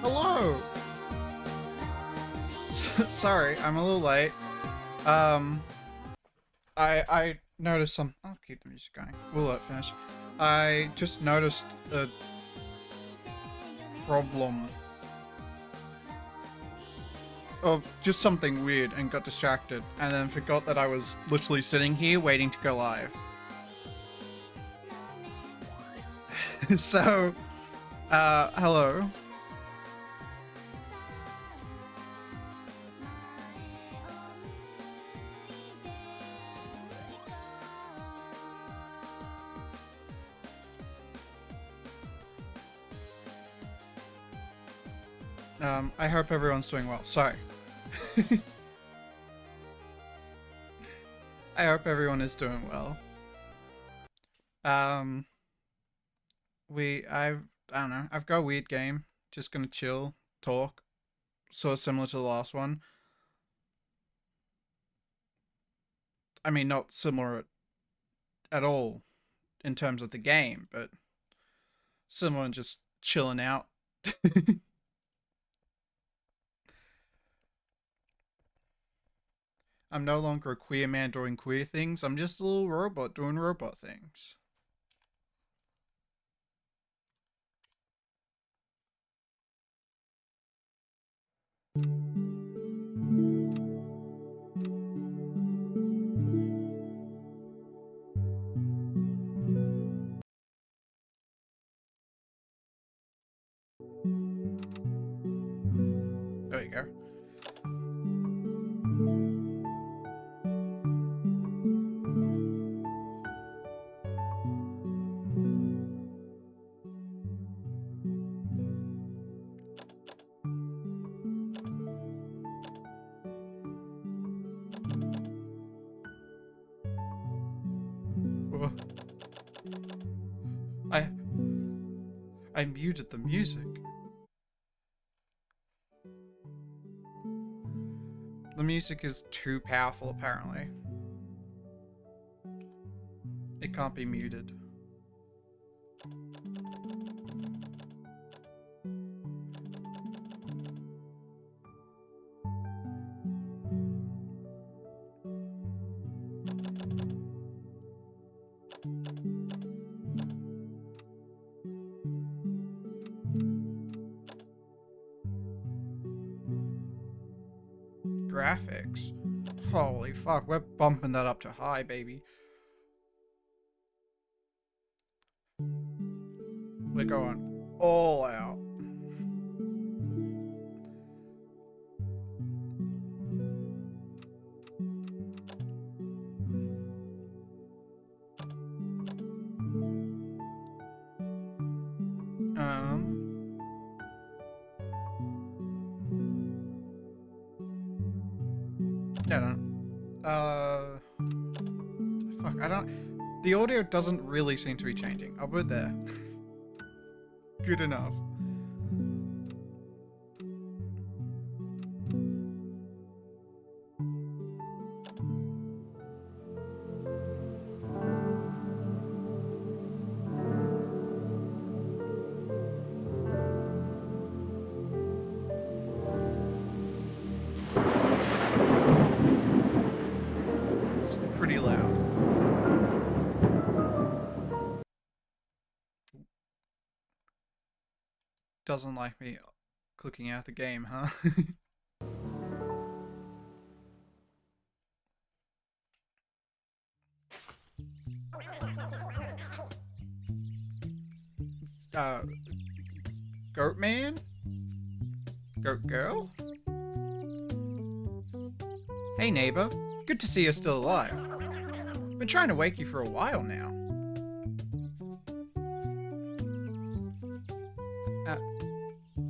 Hello! Sorry, I'm a little late. I noticed some. I'll keep the music going. We'll let it finish. I just noticed a problem. Oh, just something weird and got distracted, and then forgot that I was literally sitting here waiting to go live. So, hello. I hope everyone's doing well. Sorry. I hope everyone is doing well. I don't know. I've got a weird game. Just gonna chill, talk. Sort of similar to the last one. I mean, not similar at all in terms of the game, but similar and just chilling out. I'm no longer a queer man doing queer things. I'm just a little robot doing robot things. There you go. I muted the music. The music is too powerful, apparently. It can't be muted. Graphics. Holy fuck, we're bumping that up to high, baby. We're going all out. I don't. Fuck, I don't. The audio doesn't really seem to be changing. I'll put it there. Good enough. It's pretty loud. Doesn't like me clicking out the game, huh? Goat man? Goat girl? Hey neighbor, good to see you're still alive. Been trying to wake you for a while now.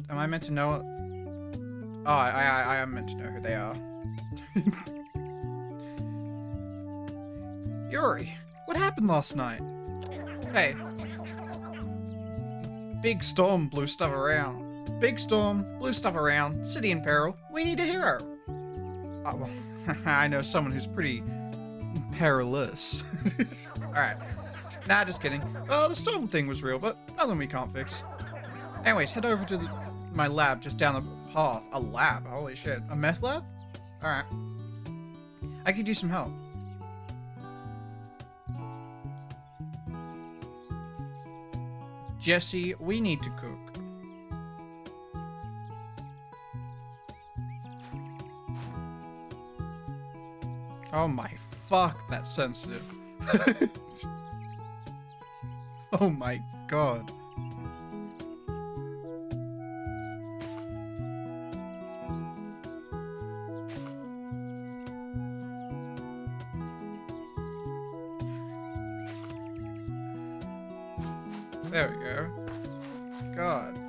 Am I meant to know? Oh, I am meant to know who they are. Yuri, what happened last night? Hey. Big storm blew stuff around. Big storm, blew stuff around, city in peril, we need a hero. Oh, well, I know someone who's pretty perilous. Alright. Nah, just kidding. The storm thing was real, but nothing we can't fix. Anyways, head over to the my lab just down the path. A lab? Holy shit. A meth lab? Alright. I could use some help. Jesse, we need to cook. Oh my fuck, that's sensitive. Oh my god. There we go. God.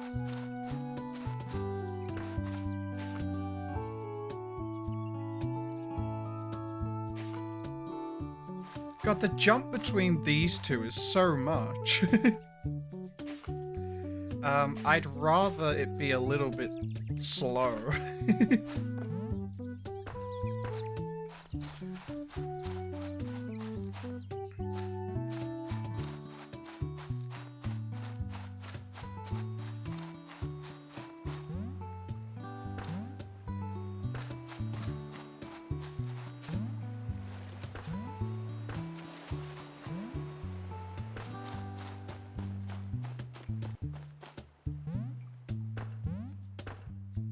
God, the jump between these two is so much. I'd rather it be a little bit slow.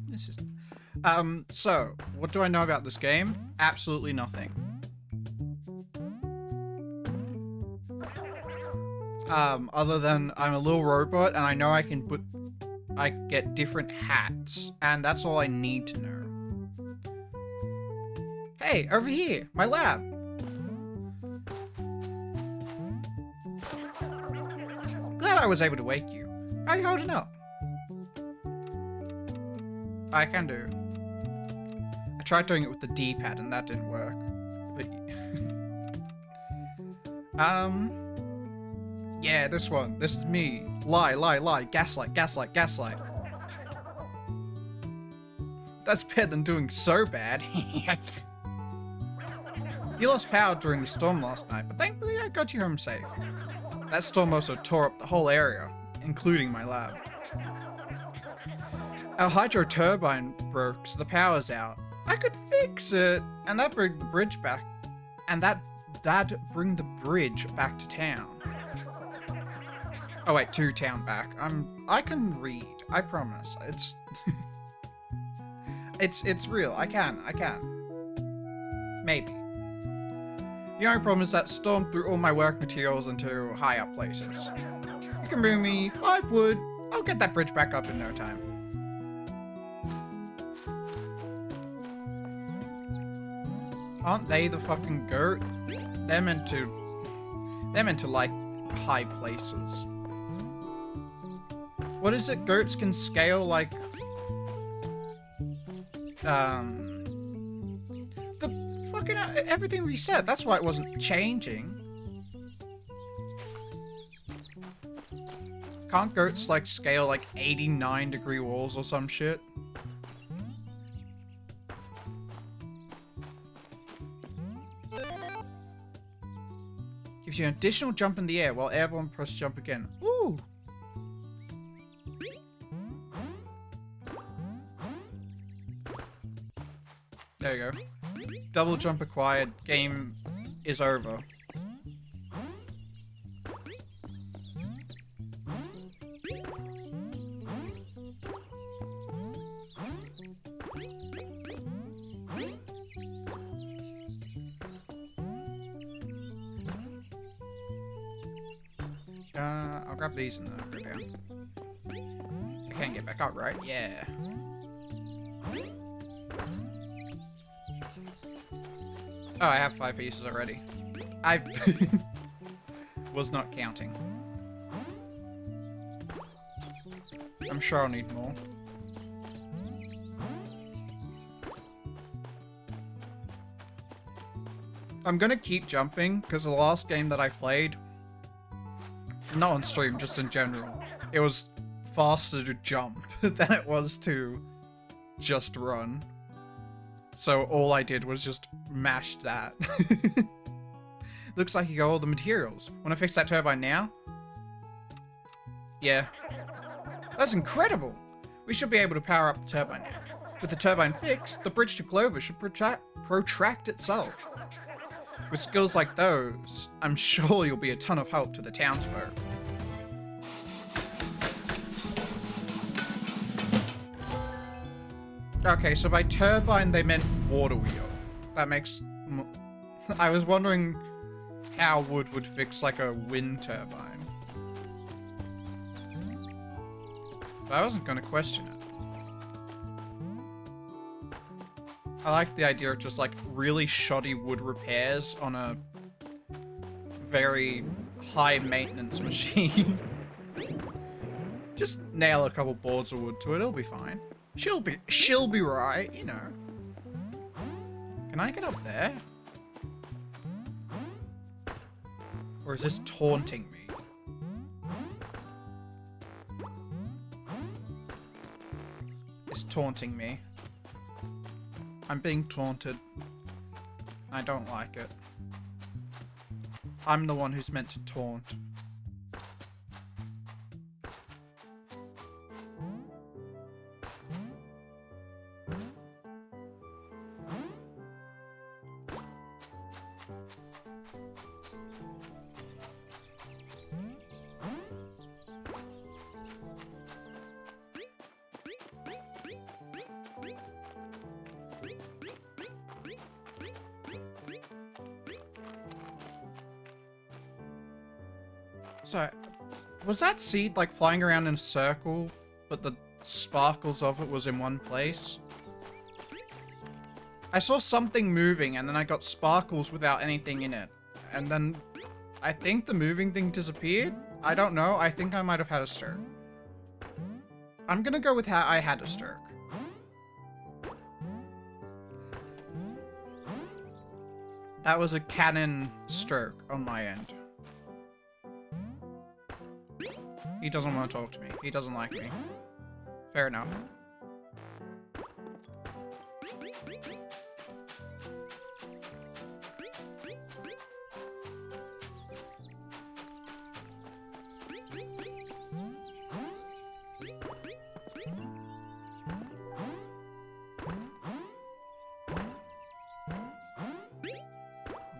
This is... so, what do I know about this game? Absolutely nothing. Other than I'm a Lil Robot and I know I get different hats, and that's all I need to know. Hey, over here, my lab. Glad I was able to wake you. How are you holding up? I can do. I tried doing it with the D-pad and that didn't work. But yeah, this one. This is me. Lie, lie, lie. Gaslight, gaslight, gaslight. That's better than doing so bad. You lost power during the storm last night, but thankfully I got you home safe. That storm also tore up the whole area, including my lab. Our hydro turbine broke, so the power's out. I could fix it, and that bring the bridge back, and that'd bring the bridge back to town. Oh wait, to town back. I can read. I promise. It's real. I can. Maybe. The only problem is that storm threw all my work materials into high up places. You can bring me 5 wood. I'll get that bridge back up in no time. Aren't they the fucking goat? They're meant to like high places. What is it? Goats can scale like the fucking everything reset. That's why it wasn't changing. Can't goats like scale like 89-degree walls or some shit? Gives you an additional jump in the air while airborne, press jump again. Ooh! There you go. Double jump acquired. Game is over. I'll grab these and then I'll go down. I can't get back up, right? Yeah. Oh, I have 5 pieces already. I was not counting. I'm sure I'll need more. I'm gonna keep jumping, because the last game that I played, not on stream, just in general, it was faster to jump than it was to just run. So all I did was just mash that. Looks like you got all the materials. Wanna fix that turbine now? Yeah. That's incredible! We should be able to power up the turbine. With the turbine fixed, the bridge to Clover should protract itself. With skills like those, I'm sure you'll be a ton of help to the townsfolk. Okay, so by turbine they meant water wheel. That makes... I was wondering how wood would fix like a wind turbine. But I wasn't going to question it. I like the idea of just like really shoddy wood repairs on a very high maintenance machine. Just nail a couple boards of wood to it, it'll be fine. She'll be right, you know. Can I get up there? Or is this taunting me? It's taunting me. I'm being taunted. I don't like it. I'm the one who's meant to taunt. So, was that seed like flying around in a circle, but the sparkles of it was in one place? I saw something moving and then I got sparkles without anything in it. And then I think the moving thing disappeared? I don't know, I think I might have had a stroke. I'm gonna go with how I had a stroke. That was a canon stroke on my end. He doesn't want to talk to me. He doesn't like me. Fair enough.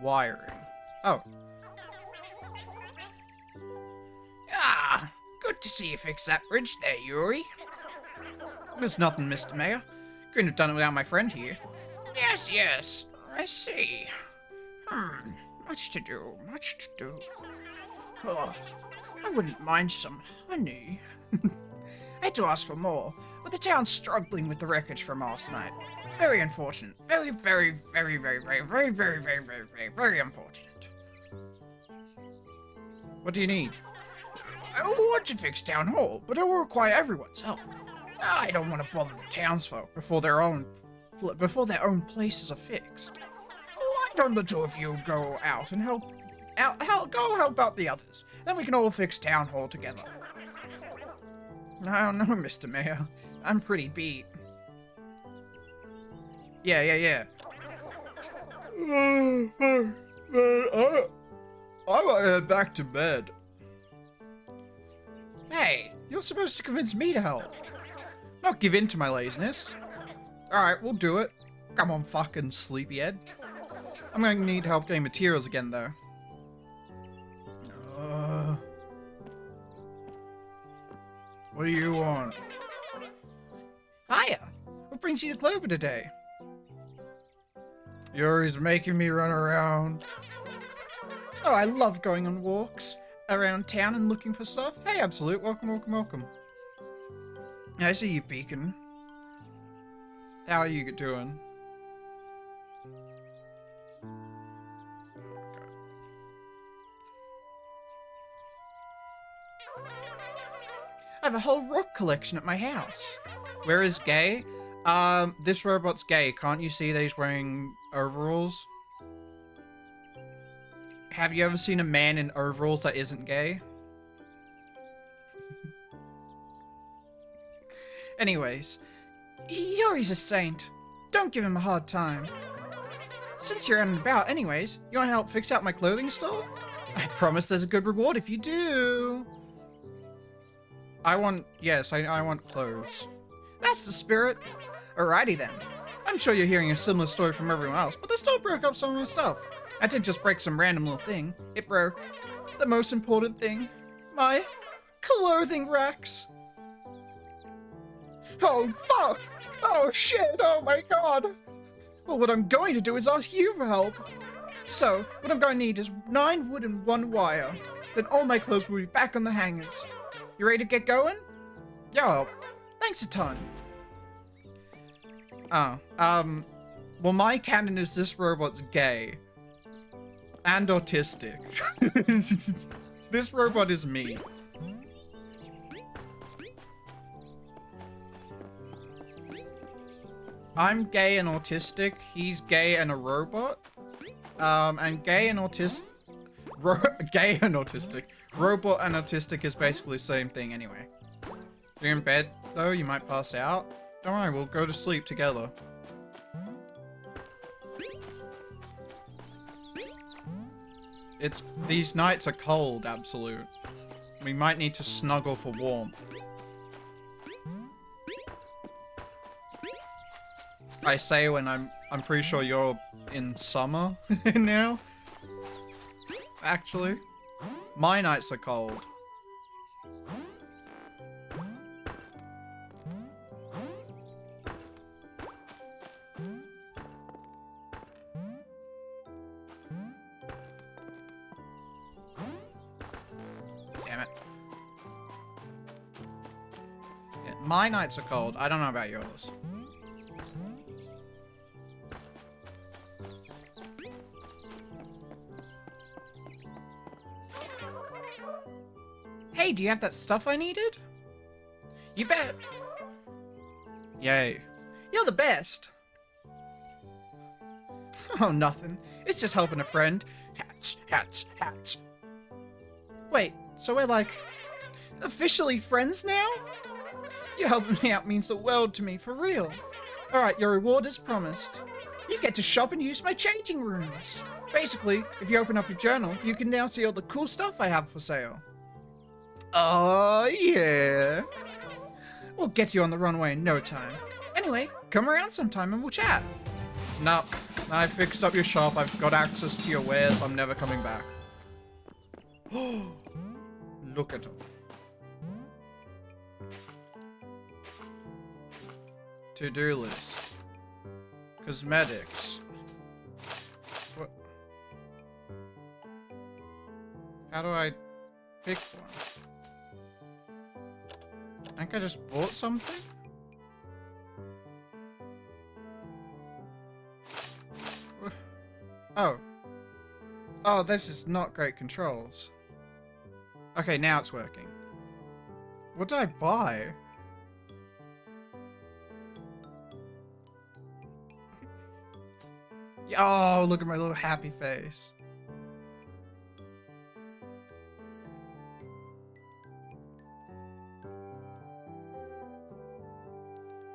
Wiring. Oh. Good to see you fix that bridge there, Yuri. There's nothing, Mr. Mayor. Couldn't have done it without my friend here. Yes, I see. Much to do, much to do. Oh, I wouldn't mind some honey. I had to ask for more, but the town's struggling with the wreckage from last night. Very unfortunate. Very, very, very, very, very, very, very, very, very, very, very unfortunate. What do you need? I want to fix Town Hall, but it will require everyone's help. I don't want to bother the townsfolk before their own places are fixed. Why don't the two of you go out and help out the others? Then we can all fix Town Hall together. I don't know, Mr. Mayor. I'm pretty beat. Yeah. I might head back to bed. Hey, you're supposed to convince me to help. Not give in to my laziness. Alright, we'll do it. Come on, fucking sleepyhead. I'm going to need help getting materials again, though. What do you want? Hiya! What brings you to Clover today? Yuri's making me run around. Oh, I love going on walks around town and looking for stuff. Hey, Absolute. Welcome. I see you peeking. How are you doing? I have a whole rock collection at my house. Where is Gay? This robot's gay. Can't you see that he's wearing overalls? Have you ever seen a man in overalls that isn't gay? Anyways, Yuri's a saint. Don't give him a hard time. Since you're out and about anyways, you want to help fix out my clothing store? I promise there's a good reward if you do. I want clothes. That's the spirit. Alrighty then. I'm sure you're hearing a similar story from everyone else, but they still broke up some of my stuff. I didn't just break some random little thing. It broke the most important thing. My clothing racks. Oh, fuck! Oh, shit! Oh, my God! Well, what I'm going to do is ask you for help. So, what I'm going to need is 9 wood and 1 wire. Then all my clothes will be back on the hangers. You ready to get going? Yo, thanks a ton. Oh, well, my canon is this robot's gay. And autistic. This robot is me. I'm gay and autistic. He's gay and a robot. And gay and autistic. Gay and autistic. Robot and autistic is basically the same thing anyway. If you're in bed, though, you might pass out. Don't worry, we'll go to sleep together. These nights are cold, Absolute. We might need to snuggle for warmth. I say when I'm pretty sure you're in summer now. Actually. My nights are cold. Damn it. Yeah, my nights are cold. I don't know about yours. Hey, do you have that stuff I needed? You bet. Yay. You're the best. Oh, nothing. It's just helping a friend. Hats, hats, hats. Wait, so we're like officially friends now? You helping me out means the world to me, for real. Alright, your reward is promised. You get to shop and use my changing rooms. Basically, if you open up your journal, you can now see all the cool stuff I have for sale. Oh, yeah. We'll get you on the runway in no time. Anyway, come around sometime and we'll chat. No, I fixed up your shop. I've got access to your wares. I'm never coming back. Look at them. To-do list. Cosmetics. What? How do I pick one? I think I just bought something? Oh. Oh, this is not great controls. Okay, now it's working. What did I buy? Oh, look at my little happy face.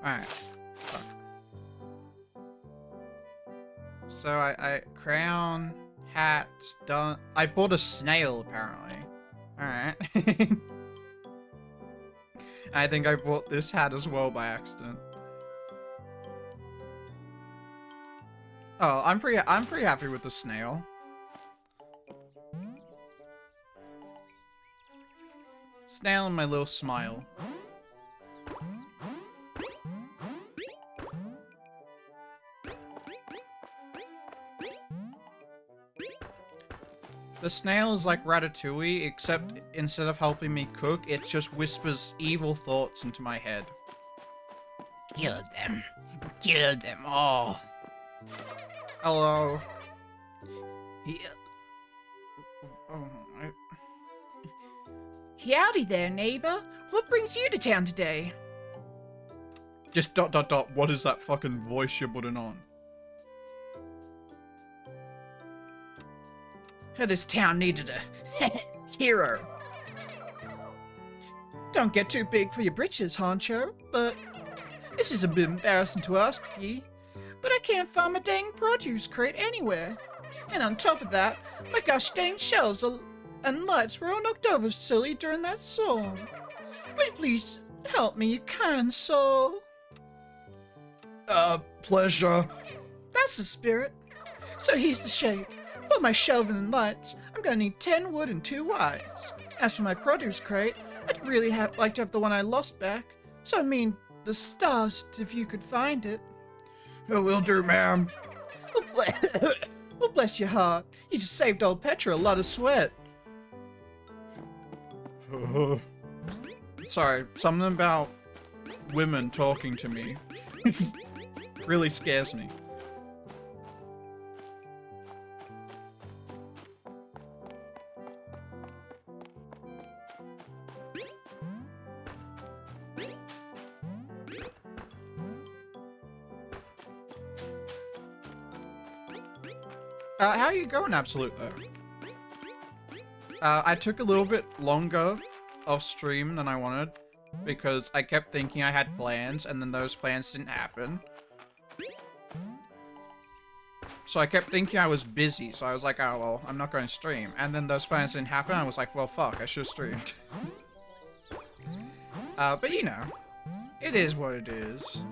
Alright. Fuck. So I crown, hat, done. I bought a snail apparently. Alright. I think I bought this hat as well by accident. Oh, I'm pretty happy with the snail. Snail and my little smile. The snail is like Ratatouille, except instead of helping me cook, it just whispers evil thoughts into my head. Kill them. Kill them all. Hello. Howdy there, neighbor. What brings you to town today? Just ... What is that fucking voice you're putting on? This town needed a hero. Don't get too big for your britches, Honcho, but this is a bit embarrassing to ask ye, but I can't find my dang produce crate anywhere. And on top of that, my gosh dang shelves and lights were all knocked over silly during that storm. Would you please help me, you kind soul? Pleasure. That's the spirit. So here's the shape. For my shelving and lights, I'm gonna need 10 wood and 2 wires. As for my produce crate, I'd really like to have the one I lost back. So I mean, the stars, if you could find it. It will do, ma'am. Well, bless your heart. You just saved old Petra a lot of sweat. Sorry, something about women talking to me really scares me. How are you going, Absolute, though? I took a little bit longer off stream than I wanted, because I kept thinking I had plans, and then those plans didn't happen. So I kept thinking I was busy, so I was like, oh, well, I'm not going to stream. And then those plans didn't happen, I was like, well, fuck, I should have streamed. But you know, it is what it is.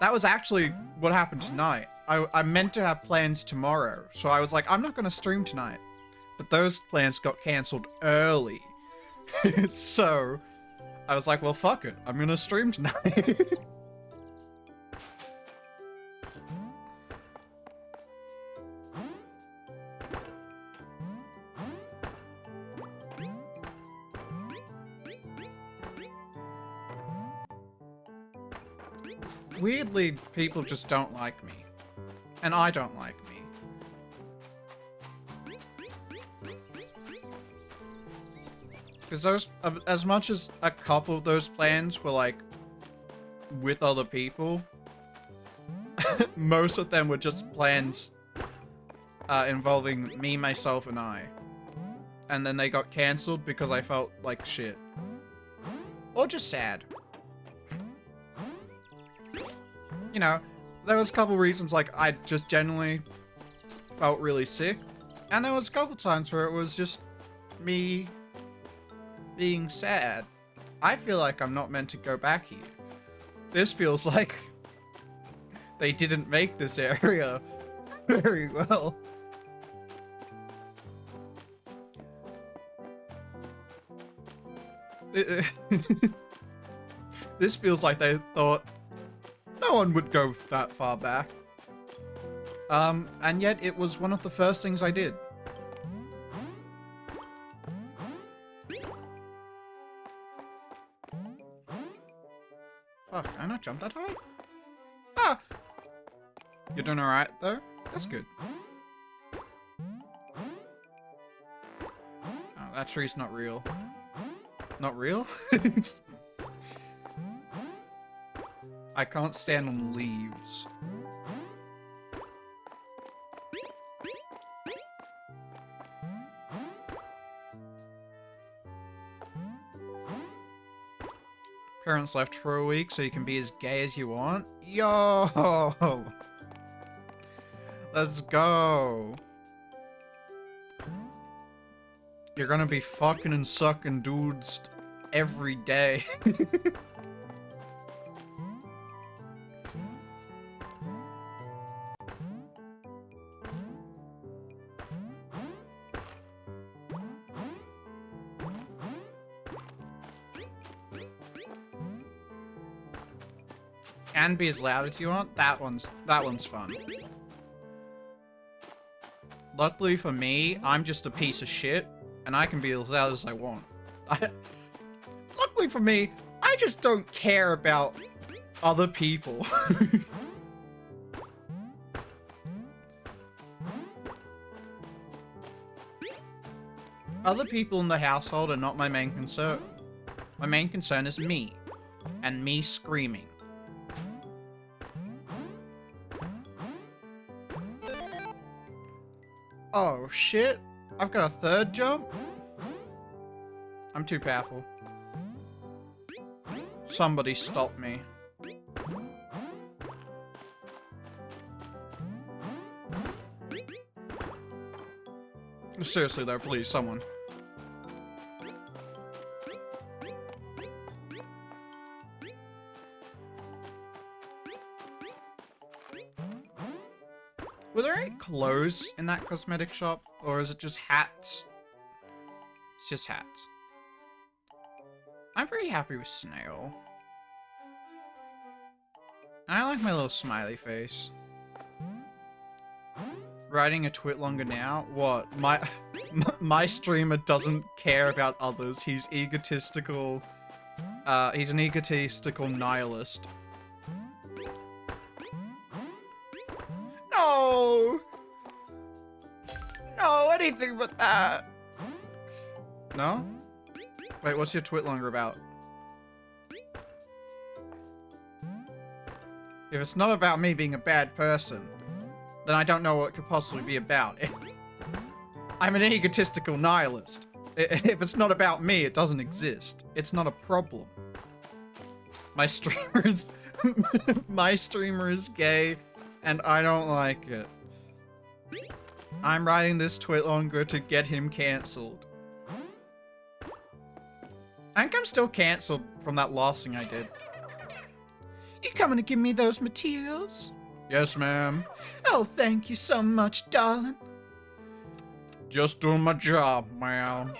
That was actually what happened tonight. I meant to have plans tomorrow, so I was like, I'm not going to stream tonight. But those plans got cancelled early. So, I was like, well, fuck it. I'm going to stream tonight. Weirdly, people just don't like me. And I don't like me. Because those, as much as a couple of those plans were like, with other people, most of them were just plans involving me, myself, and I. And then they got cancelled because I felt like shit. Or just sad. You know, there was a couple reasons, like, I just generally felt really sick. And there was a couple times where it was just me being sad. I feel like I'm not meant to go back here. This feels like they didn't make this area very well. This feels like they thought no one would go that far back. And yet it was one of the first things I did. Fuck, can I not jump that high? Ah! You're doing alright, though? That's good. Oh, that tree's not real. Not real? I can't stand on leaves. Parents left for a week so you can be as gay as you want? Yo! Let's go! You're gonna be fucking and sucking dudes every day. And be as loud as you want. That one's fun. Luckily for me, I'm just a piece of shit, and I can be as loud as I want. Luckily for me, I just don't care about other people. Other people in the household are not my main concern. My main concern is me, and me screaming. Oh shit, I've got a third jump? I'm too powerful. Somebody stop me. Seriously though, please, someone. Were there any clothes in that cosmetic shop? Or is it just hats? It's just hats. I'm pretty happy with Snail. I like my little smiley face. Writing a twit longer now? What? My streamer doesn't care about others. He's egotistical. He's an egotistical nihilist. No! No, anything but that. No? Wait, what's your twit longer about? If it's not about me being a bad person, then I don't know what it could possibly be about. I'm an egotistical nihilist. If it's not about me, it doesn't exist. It's not a problem. My streamer is... my streamer is gay, and I don't like it. I'm writing this twit longer to get him cancelled. I think I'm still cancelled from that last thing I did. You coming to give me those materials? Yes, ma'am. Oh, thank you so much, darling. Just doing my job, ma'am.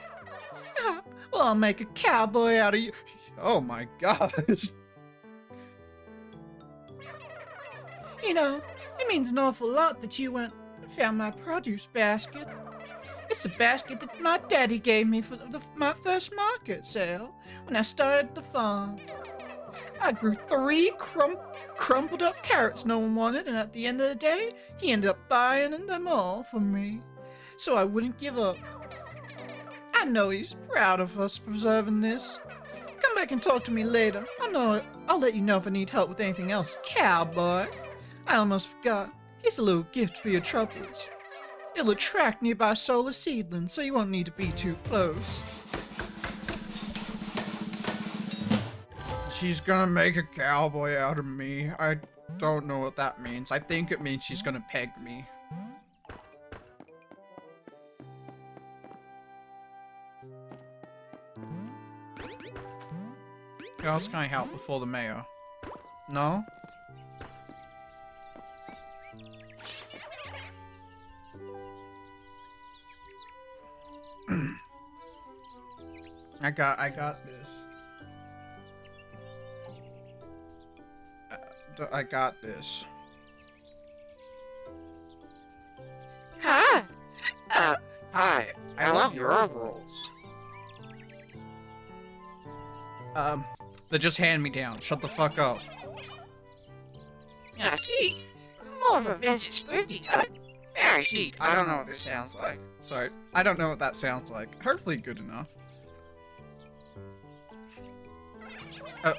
Well, I'll make a cowboy out of you. Oh my gosh. You know, it means an awful lot that you went and found my produce basket. It's a basket that my daddy gave me for my first market sale when I started the farm. I grew 3 crumpled up carrots no one wanted, and at the end of the day, he ended up buying them all for me, so I wouldn't give up. I know he's proud of us preserving this. Come back and talk to me later. I'll let you know if I need help with anything else, cowboy. I almost forgot. Here's a little gift for your troubles. It'll attract nearby solar seedlings, so you won't need to be too close. She's gonna make a cowboy out of me. I don't know what that means. I think it means she's gonna peg me. How else can I help before the mayor? No? I got this. I got this. Hi! Hi. I love your overalls. They just hand me down. Shut the fuck up. I see. More of a vintage thrifty type. Very chic. I don't know what this sounds like. Sorry. I don't know what that sounds like. Hopefully good enough.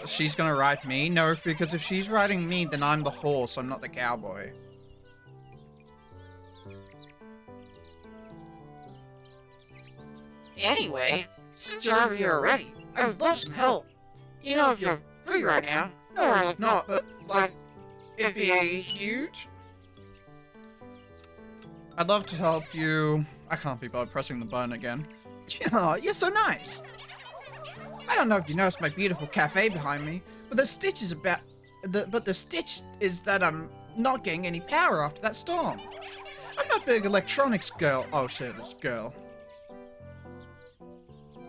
She's gonna ride me? No, because if she's riding me, then I'm the horse. I'm not the cowboy. Anyway, since you're over here already, I would love some help. You know, if you're free right now, no worries if not, but, like, it'd be huge. I'd love to help you. I can't be bothered pressing the button again. Oh, you're so nice. I don't know if you noticed my beautiful cafe behind me, but the stitch is that I'm not getting any power after that storm. I'm not a big electronics girl. Oh shit, this girl.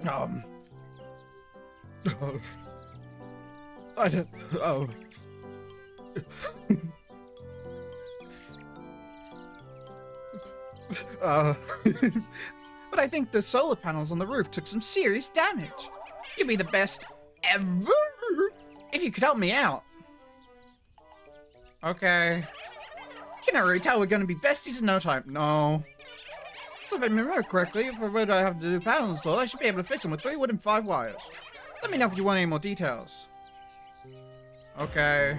I don't. Oh. But I think the solar panels on the roof took some serious damage. You'd be the best ever if you could help me out. Okay. Can I really tell we're gonna be besties in no time? No. So if I remember correctly, if I were to have to do panel install, I should be able to fix them with 3 wood and 5 wires. Let me know if you want any more details. Okay.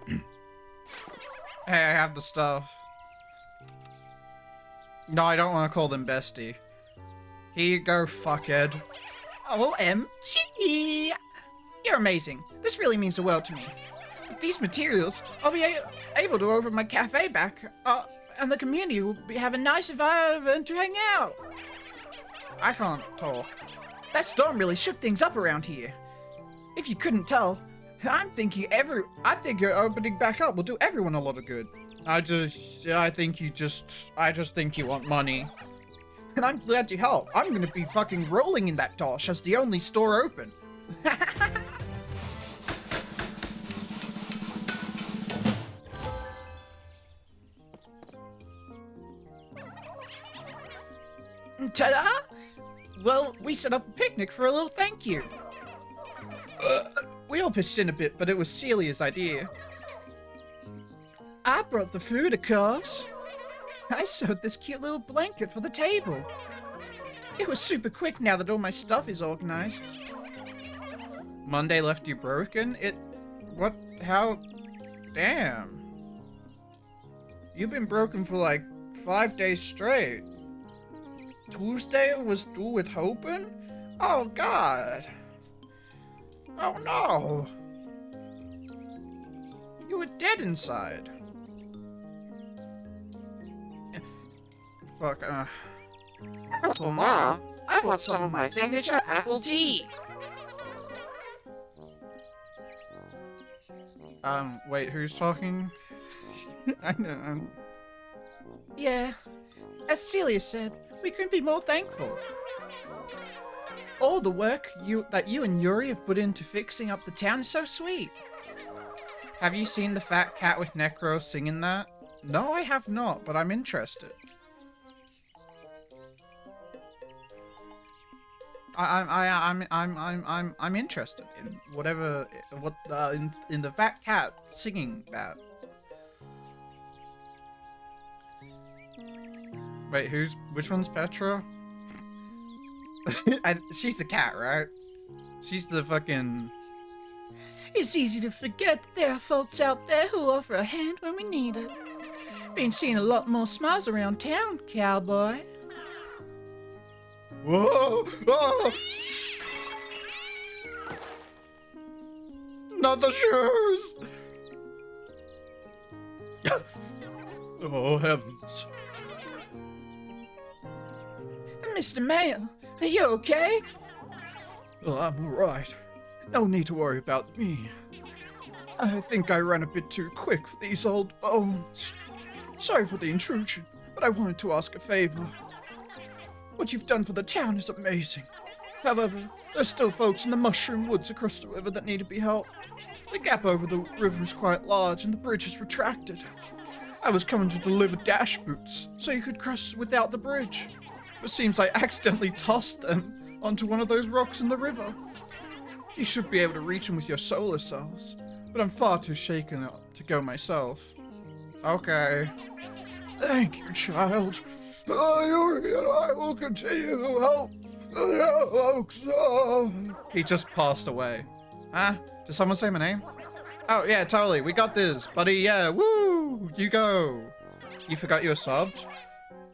Hey, I have the stuff. No, I don't want to call them bestie. Here you go, fuckhead. OMG! You're amazing. This really means the world to me. With these materials, I'll be able to open my cafe back, and the community will have a nice environment to hang out. I can't talk. That storm really shook things up around here. If you couldn't tell, I'm thinking opening back up will do everyone a lot of good. I just think you want money. And I'm glad you helped. I'm gonna be fucking rolling in that dosh as the only store open. Ta-da! Well, we set up a picnic for a little thank you. We all pitched in a bit, but it was Celia's idea. I brought the food, of course. I sewed this cute little blanket for the table. It was super quick now that all my stuff is organized. Monday left you broken? What? How? Damn. You've been broken for like 5 days straight. Tuesday was due with hoping? Oh god. Oh no. You were dead inside. Fuck, Well, Mom, I bought some of my signature apple tea. Wait, who's talking? I know, Yeah, as Celia said, we couldn't be more thankful. All the work that you and Yuri have put into fixing up the town is so sweet. Have you seen the fat cat with Necro singing that? No, I have not, but I'm interested. I'm interested in whatever in the fat cat singing that. Wait, which one's Petra? She's the cat, right? She's the fucking... It's easy to forget that there are folks out there who offer a hand when we need it. Been seeing a lot more smiles around town, cowboy. Whoa! Oh! Not the shoes! Oh, heavens. Mr. Mayor, are you okay? Well, I'm alright. No need to worry about me. I think I ran a bit too quick for these old bones. Sorry for the intrusion, but I wanted to ask a favor. What you've done for the town is amazing. However, there's still folks in the mushroom woods across the river that need to be helped. The gap over the river is quite large and the bridge is retracted. I was coming to deliver dash boots so you could cross without the bridge. It seems I accidentally tossed them onto one of those rocks in the river. You should be able to reach them with your solar cells, but I'm far too shaken up to go myself. Okay. Thank you, child. Yuri and I will continue to help the folks. He just passed away. Huh? Did someone say my name? Oh, yeah, totally. We got this, buddy. Yeah, woo! You go. You forgot you were subbed?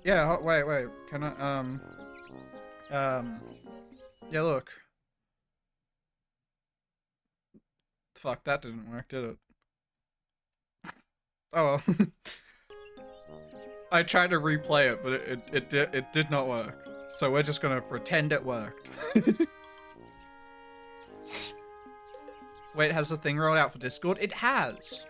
Yeah, wait. Can I, yeah, look. Fuck, that didn't work, did it? Oh well. I tried to replay it, but it did not work. So we're just gonna pretend it worked. Wait, has the thing rolled out for Discord? It has.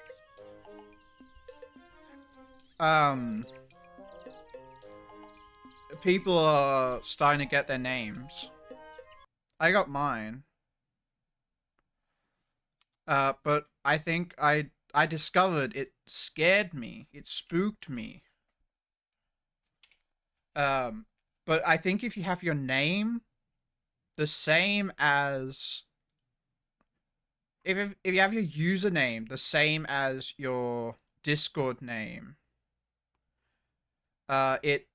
People are starting to get their names. I got mine. But I think I discovered it scared me. It spooked me. But I think if you have your name the same as... If you have your username the same as your Discord name, it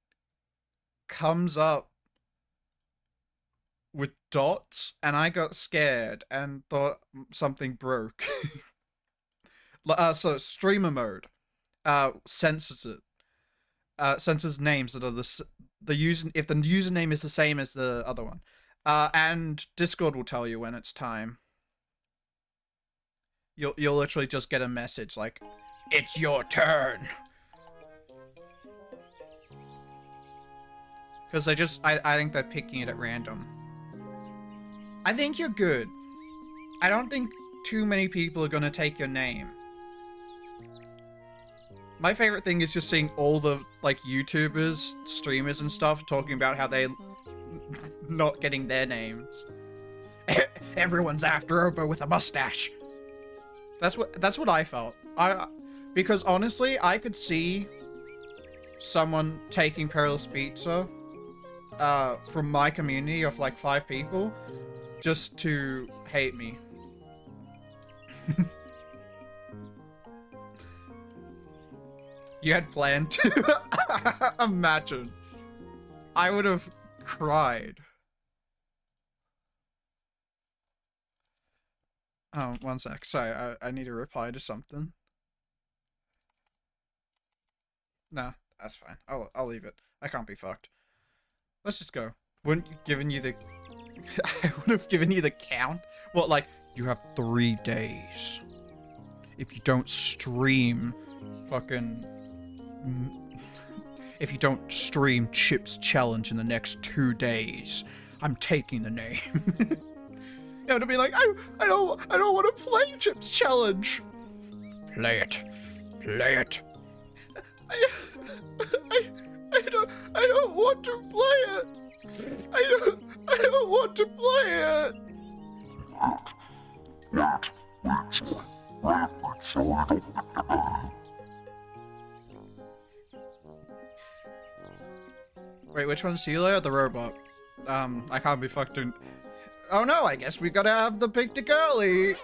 comes up with dots, and I got scared and thought something broke. So streamer mode censors it. Censors names that are if the username is the same as the other one. And Discord will tell you when it's time. You'll literally just get a message like, "It's your turn." Because I think they're picking it at random. I think you're good. I don't think too many people are gonna take your name. My favorite thing is just seeing all the, like, YouTubers, streamers and stuff talking about how they not getting their names. Everyone's after Robo with a mustache. That's what I felt. Because honestly, I could see someone taking Perilous Pizza from my community of like 5 people just to hate me. You had planned to? Imagine. I would have cried. Oh, one sec. Sorry, I need to reply to something. No, that's fine. I'll leave it. I can't be fucked. Let's just go. Wouldn't given you the I would have given you the count. What, like, you have 3 days. If you don't stream fucking if you don't stream Chip's challenge in the next 2 days, I'm taking the name. Yeah, to be like, I don't want to play Chip's challenge. Play it. Play it. I don't want to play it. I don't want to play it. Wait, which one's Celia or the robot? I can't be fucked in. Oh no, I guess we gotta have the pig to girly.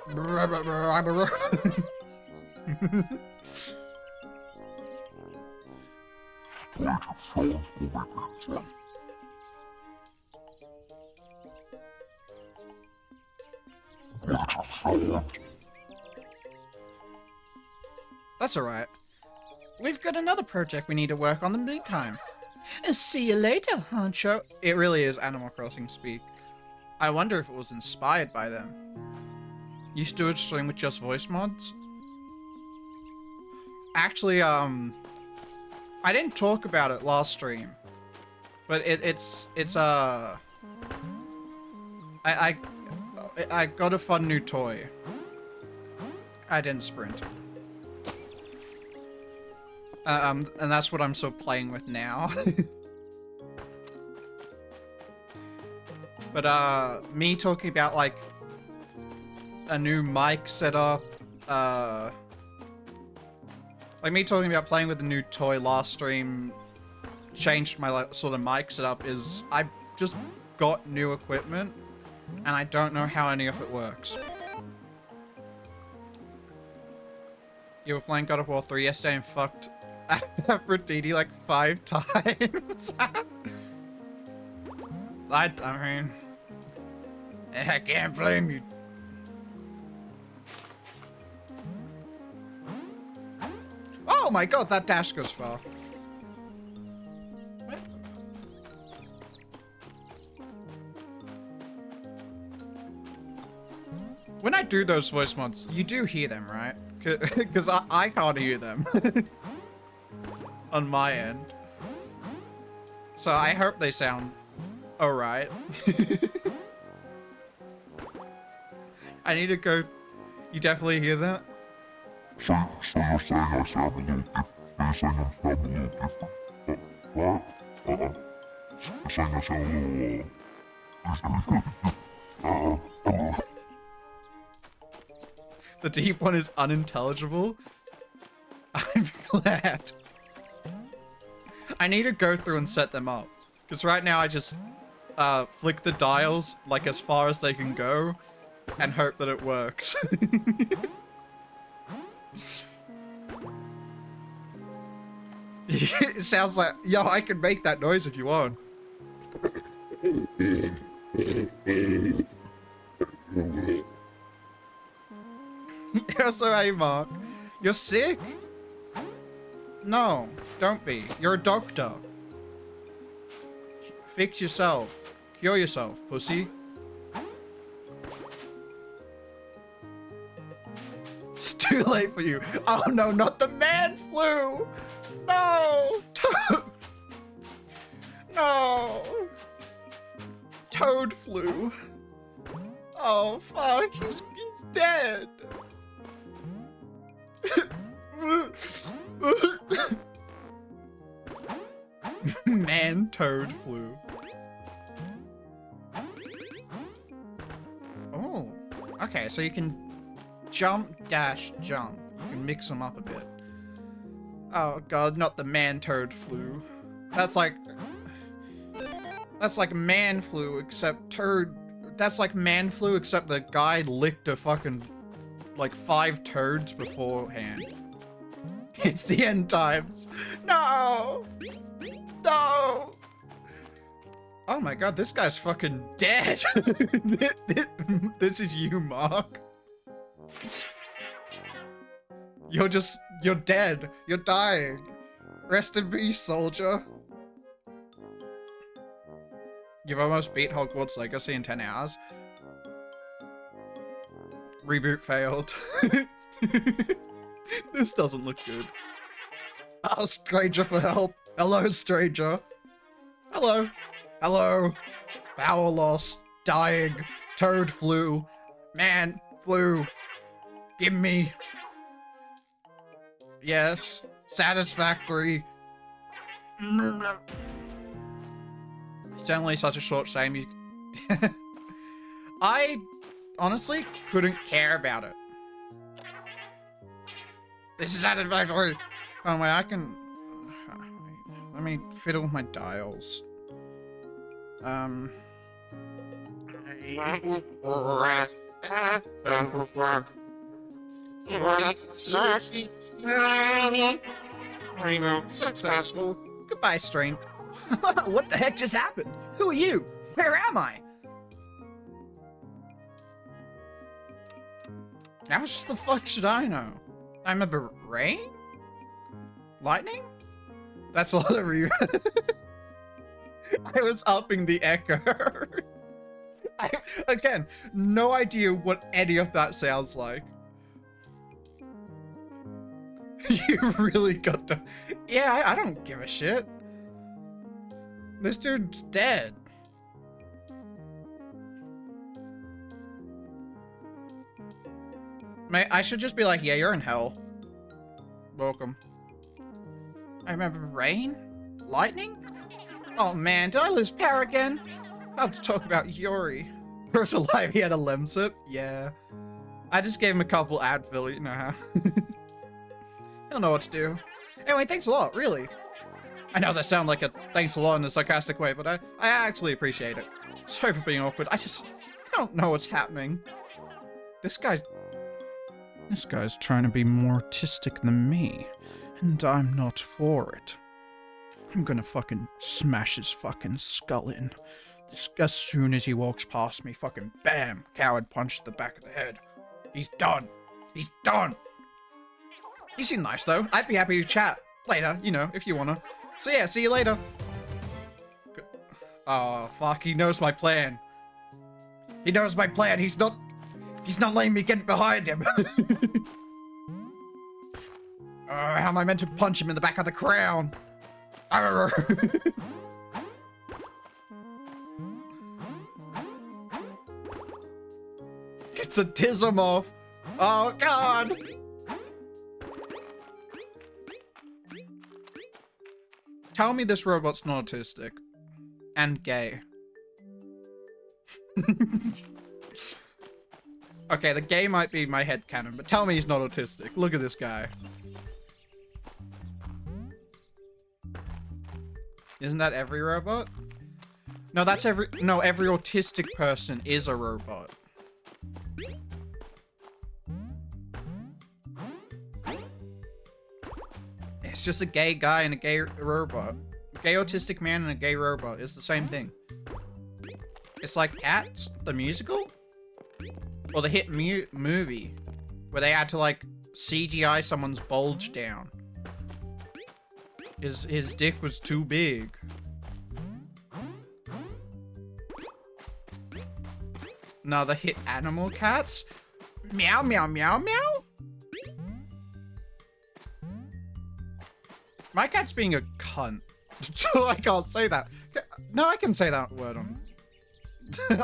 That's alright. We've got another project we need to work on in the meantime. See you later, Honcho. It really is Animal Crossing speak. I wonder if it was inspired by them. You still stream with just voice mods? Actually, I didn't talk about it last stream. But I got a fun new toy. I didn't sprint. And that's what I'm still playing with now. But, me talking about, like, a new mic setup, like, me talking about playing with a new toy last stream changed my, like, sort of mic setup is I just got new equipment, and I don't know how any of it works. You were playing God of War 3 yesterday and fucked Aphrodite like 5 times. I mean, I can't blame you. Oh my god, that dash goes far. What? When I do those voice mods, you do hear them, right? Because I can't hear them. On my end. So I hope they sound alright. I need to go. You definitely hear that? So you're saying I sound a little different? You're saying I sound a little different? Right? You're saying I sound a little, The deep one is unintelligible? I'm glad. I need to go through and set them up. Because right now I just flick the dials like as far as they can go and hope that it works. It sounds like, yo, I can make that noise if you want. So, hey, Mark. You're sick? No, don't be. You're a doctor. Fix yourself. Cure yourself, pussy. It's too late for you. Oh no, not the man flu! No! No! Toad flu. Oh fuck, he's dead. man toad flu. Oh, okay, so you can jump, dash, jump. You can mix them up a bit. Oh god, not the man toad flu. That's like man flu, except turd. That's like man flu, except the guy licked a fucking, like, 5 turds beforehand. It's the end times. No! No! Oh my god, this guy's fucking dead. This is you, Mark. You're dead. You're dying. Rest in peace, soldier. You've almost beat Hogwarts Legacy in 10 hours. Reboot failed. This doesn't look good. Ask stranger for help. Hello, stranger. Hello. Hello. Power loss. Dying. Toad flu. Man flu. Give me. Yes. Satisfactory. It's only such a short shame you... I honestly couldn't care about it. This is satisfactory. Oh wait, I can... Let me fiddle with my dials. Successful. Goodbye, strength. What the heck just happened? Who are you? Where am I? How the fuck should I know? I'm a rain? Lightning? That's a lot of reverb. I was upping the echo. Again, no idea what any of that sounds like. You really got to... Yeah, I don't give a shit. This dude's dead. Mate, I should just be like, yeah, you're in hell. Welcome. I remember rain? Lightning? Oh man, did I lose power again? I have to talk about Yuri. First alive, he had a lemsip? Yeah. I just gave him a couple Advil, you know how. He'll know what to do. Anyway, thanks a lot, really. I know that sounds like a thanks a lot in a sarcastic way, but I actually appreciate it. Sorry for being awkward. I don't know what's happening. This guy's trying to be more autistic than me, and I'm not for it. I'm gonna fucking smash his fucking skull in. As soon as he walks past me, fucking bam, coward punch to the back of the head. He's done. He's done. You seem nice though. I'd be happy to chat later, you know, if you wanna. So yeah, see you later. Oh fuck, he knows my plan. He knows my plan. He's not letting me get behind him. How am I meant to punch him in the back of the crown? It's a Tismov. Oh god. Tell me this robot's not autistic. And gay. Okay, the gay might be my headcanon, but tell me he's not autistic. Look at this guy. Isn't that every robot? No, that's every autistic person is a robot. It's just a gay guy and a gay robot. A gay autistic man and a gay robot. It's the same thing. It's like Cats, the musical? Or the hit movie, where they had to, like, CGI someone's bulge down. His dick was too big. No, the hit Animal Cats? Meow, meow, meow, meow? My cat's being a cunt. So I can't say that. No, I can say that word on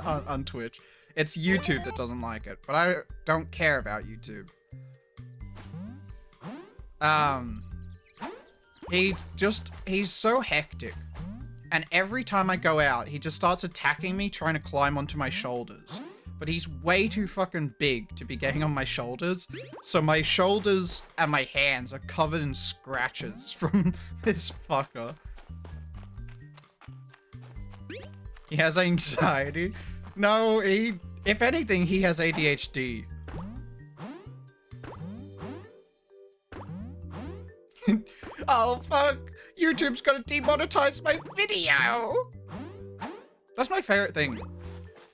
on Twitch. It's YouTube that doesn't like it, but I don't care about YouTube. He's so hectic. And every time I go out, he just starts attacking me, trying to climb onto my shoulders. But he's way too fucking big to be getting on my shoulders. So my shoulders and my hands are covered in scratches from this fucker. He has anxiety. No, if anything, he has ADHD. Oh, fuck. YouTube's gonna demonetize my video. That's my favorite thing.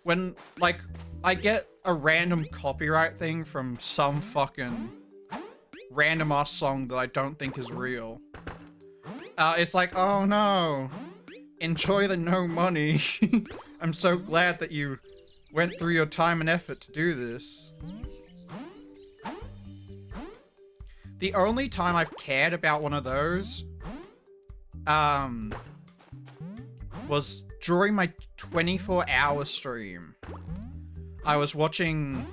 When, like, I get a random copyright thing from some fucking random ass song that I don't think is real. It's like, oh no. Enjoy the no money. I'm so glad that you went through your time and effort to do this. The only time I've cared about one of those, was during my 24-hour stream. I was watching,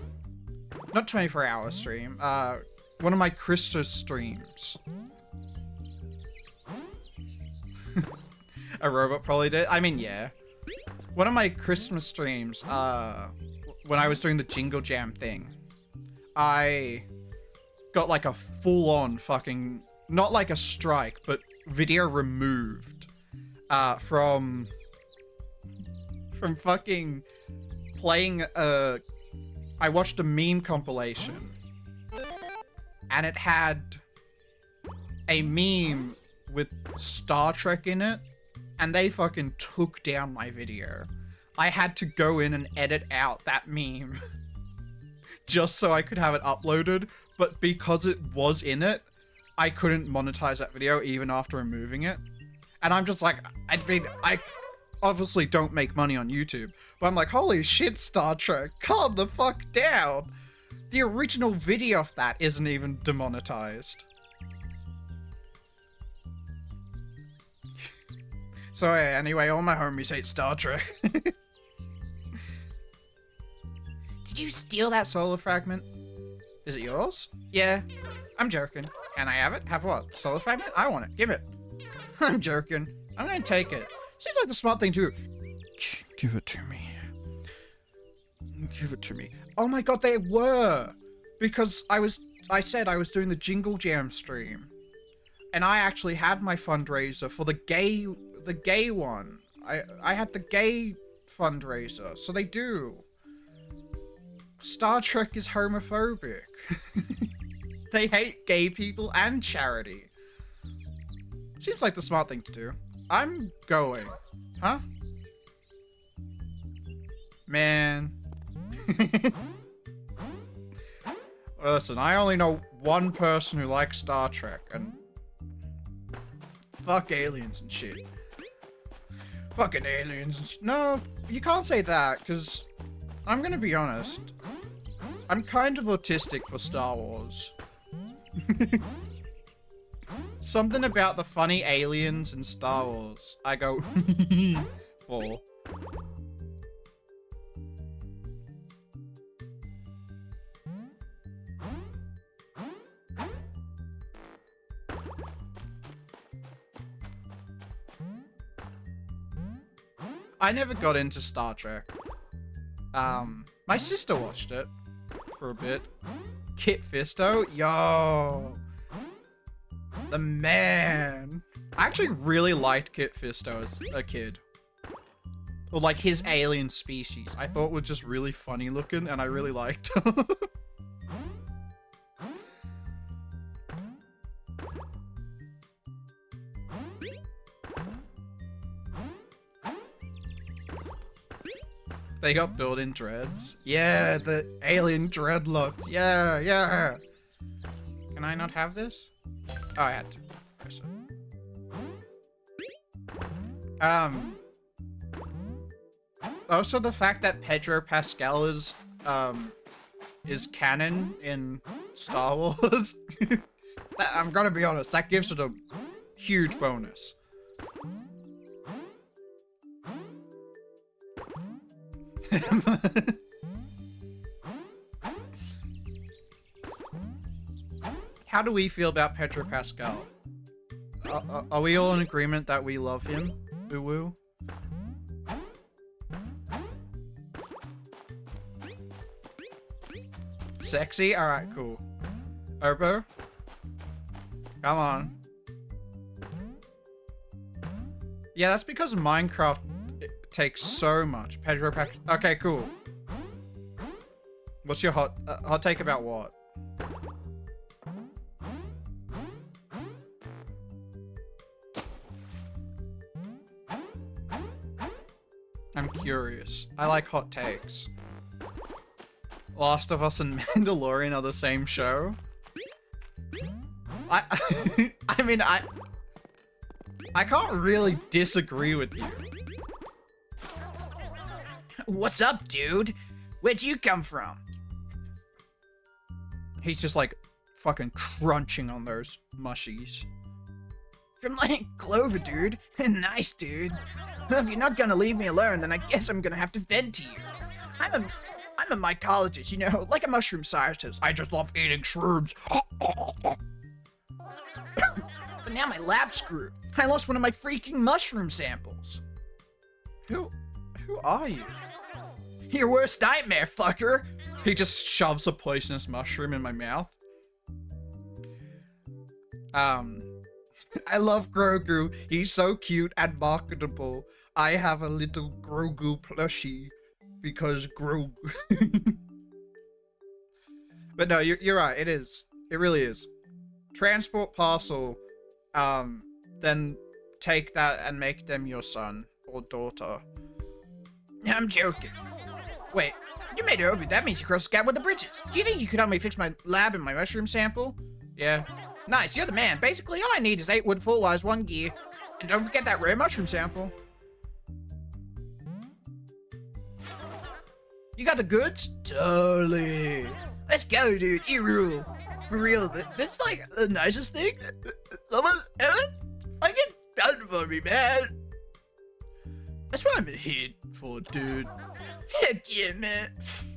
not 24-hour stream, one of my Christmas streams. A robot probably did. I mean, yeah. One of my Christmas streams, when I was doing the Jingle Jam thing, I got like a full-on fucking, not like a strike, but video removed, from fucking playing I watched a meme compilation, and it had a meme with Star Trek in it, and they fucking took down my video. I had to go in and edit out that meme just so I could have it uploaded, but because it was in it, I couldn't monetize that video even after removing it. And I'm just like, I obviously don't make money on YouTube, but I'm like, holy shit, Star Trek, calm the fuck down. The original video of that isn't even demonetized. So yeah, anyway, all my homies hate Star Trek. Did you steal that solar fragment? Is it yours? Yeah. I'm joking. Can I have it? Have what? Solar fragment? I want it. Give it. I'm joking. I'm gonna take it. Seems like the smart thing to do. Give it to me. Give it to me. Oh my god, they were! Because I said I was doing the Jingle Jam stream. And I actually had my fundraiser for the gay one. I had the gay fundraiser, so they do. Star Trek is homophobic. They hate gay people and charity. Seems like the smart thing to do. I'm going. Huh? Man. Listen, I only know one person who likes Star Trek, and fuck aliens and shit. Fucking aliens and no, you can't say that, because I'm gonna be honest. I'm kind of autistic for Star Wars. Something about the funny aliens in Star Wars, I go for. I never got into Star Trek. My sister watched it for a bit. Kit Fisto? Yo! The man! I actually really liked Kit Fisto as a kid. Or like his alien species. I thought was just really funny looking and I really liked him. They got built-in dreads. Yeah, the alien dreadlocks. Yeah, yeah. Can I not have this? Oh, I had to. Press it. Also the fact that Pedro Pascal is canon in Star Wars. I'm gonna be honest, that gives it a huge bonus. How do we feel about Pedro Pascal? Are we all in agreement that we love him? Uwu. Sexy? Alright, cool. Herbo? Come on. Yeah, that's because Minecraft takes so much. Pedro Pack. Okay, cool. What's your hot take about what? I'm curious. I like hot takes. Last of Us and Mandalorian are the same show? I mean, I can't really disagree with you. What's up, dude? Where'd you come from? He's just like fucking crunching on those mushies. From like Clover, dude. Nice, dude. Well, if you're not gonna leave me alone, then I guess I'm gonna have to vent to you. I'm a mycologist, you know, like a mushroom scientist. I just love eating shrooms. But now my lab's screwed. I lost one of my freaking mushroom samples. Who are you? Your worst nightmare, fucker. He just shoves a poisonous mushroom in my mouth. I love Grogu. He's so cute and marketable. I have a little Grogu plushie because Grogu. But no, you're right. It is. It really is. Transport parcel. Then take that and make them your son or daughter. I'm joking. Wait, you made it over. That means you crossed the gap with the bridges. Do you think you could help me fix my lab and my mushroom sample? Yeah. Nice, you're the man. Basically, all I need is 8 wood full wires, 1 gear. And don't forget that rare mushroom sample. You got the goods? Totally. Let's go, dude. You rule. For real, that's like the nicest thing someone ever fucking done for me, man. That's what I'm here for, dude. Heck yeah, man.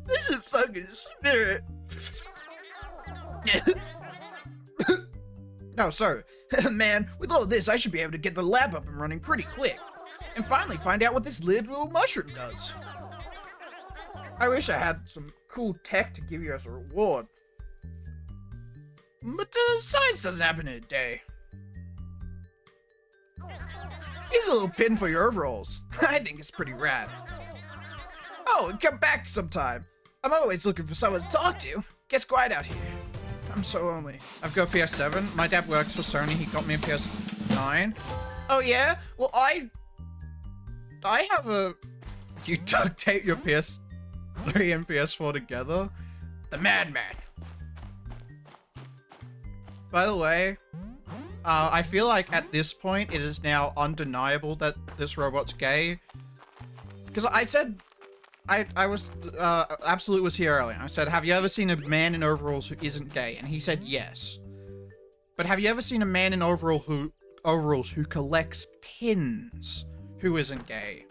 This is fucking spirit. No, sorry. Man, with all this, I should be able to get the lab up and running pretty quick. And finally find out what this little mushroom does. I wish I had some cool tech to give you as a reward. But science doesn't happen in a day. Here's a little pin for your overalls. I think it's pretty rad. Oh, and come back sometime. I'm always looking for someone to talk to. Gets quiet out here. I'm so lonely. I've got PS7. My dad works for Sony. He got me a PS9. Oh yeah? Well, I have a... You duct tape your PS3 and PS4 together? The madman. By the way, I feel like at this point it is now undeniable that this robot's gay. Because I said... I was, Absolute was here earlier. I said, have you ever seen a man in overalls who isn't gay? And he said yes. But have you ever seen a man in overalls who collects pins who isn't gay?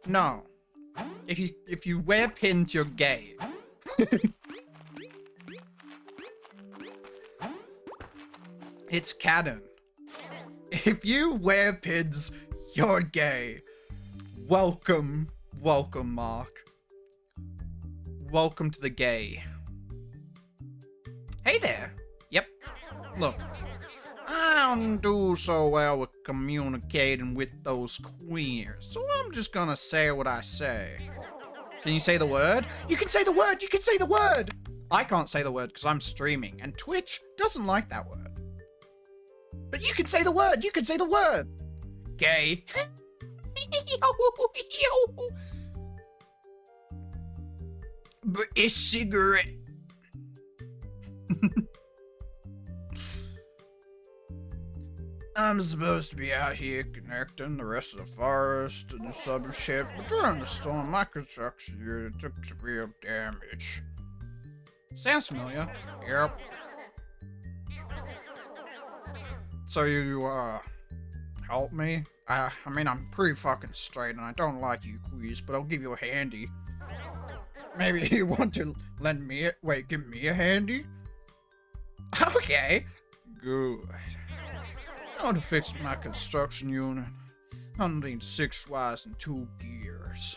No. If you wear pins, you're gay. It's canon. If you wear pins, you're gay. Welcome, Mark. Welcome to the gay. Hey there. Yep. Look, I don't do so well with communicating with those queers, so I'm just gonna say what I say. Can you say the word? You can say the word. You can say the word. I can't say the word because I'm streaming, and Twitch doesn't like that word. But you can say the word. You can say the word. Gay. British cigarette. I'm supposed to be out here connecting the rest of the forest and the southern ship, but during the storm, my construction unit took some real damage. Sounds familiar. Yep. So you, help me? I mean, I'm pretty fucking straight and I don't like you queers, but I'll give you a handy. Maybe you want to give me a handy? Okay. Good. I want to fix my construction unit. I'll need 6 wires and 2 gears.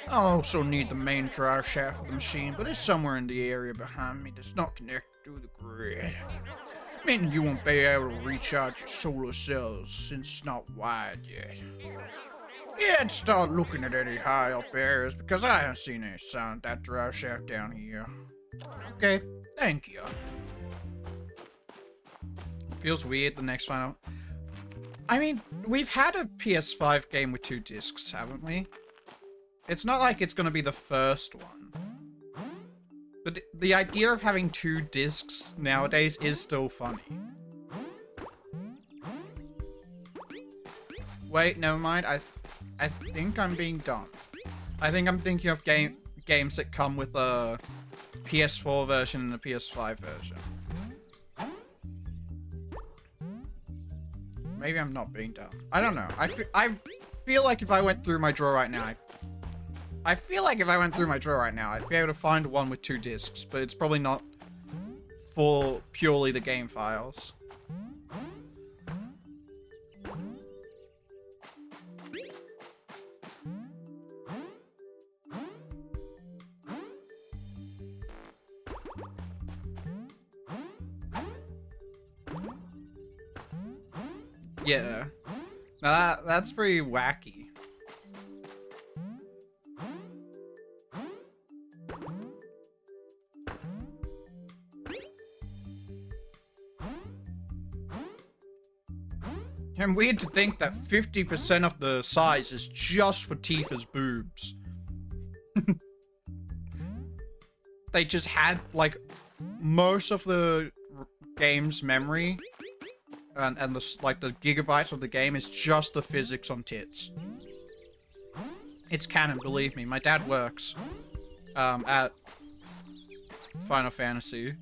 I'll also need the main drive shaft of the machine, but it's somewhere in the area behind me that's not connected to the grid. Meaning you won't be able to recharge your solar cells since it's not wired yet. Yeah, I'd start looking at any high up areas because I haven't seen any sign of that drive shaft down here. Okay, thank you. Feels weird, the next final. I mean, we've had a PS5 game with 2 discs, haven't we? It's not like it's gonna be the first one. But the idea of having 2 discs nowadays is still funny. Wait, never mind. I think I'm being dumb. I think I'm thinking of games that come with a PS4 version and a PS5 version. Maybe I'm not being dumb. I don't know. I feel like if I went through my drawer right now, I'd be able to find one with 2 discs, but it's probably not for purely the game files. Yeah. Now that's pretty wacky. And weird to think that 50% of the size is just for Tifa's boobs. They just had, like, most of the game's memory and the gigabytes of the game is just the physics on tits. It's canon, believe me. My dad works at Final Fantasy.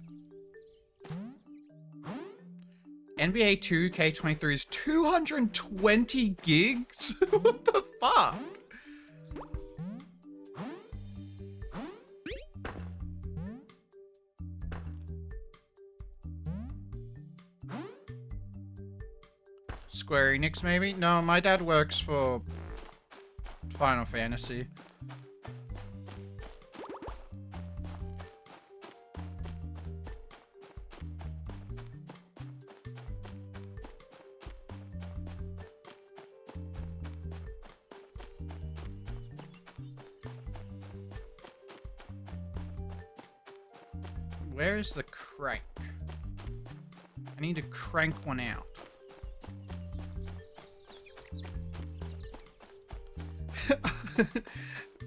NBA 2K23 is 220 gigs? What the fuck? Square Enix, maybe? No, my dad works for Final Fantasy. Where is the crank? I need to crank one out.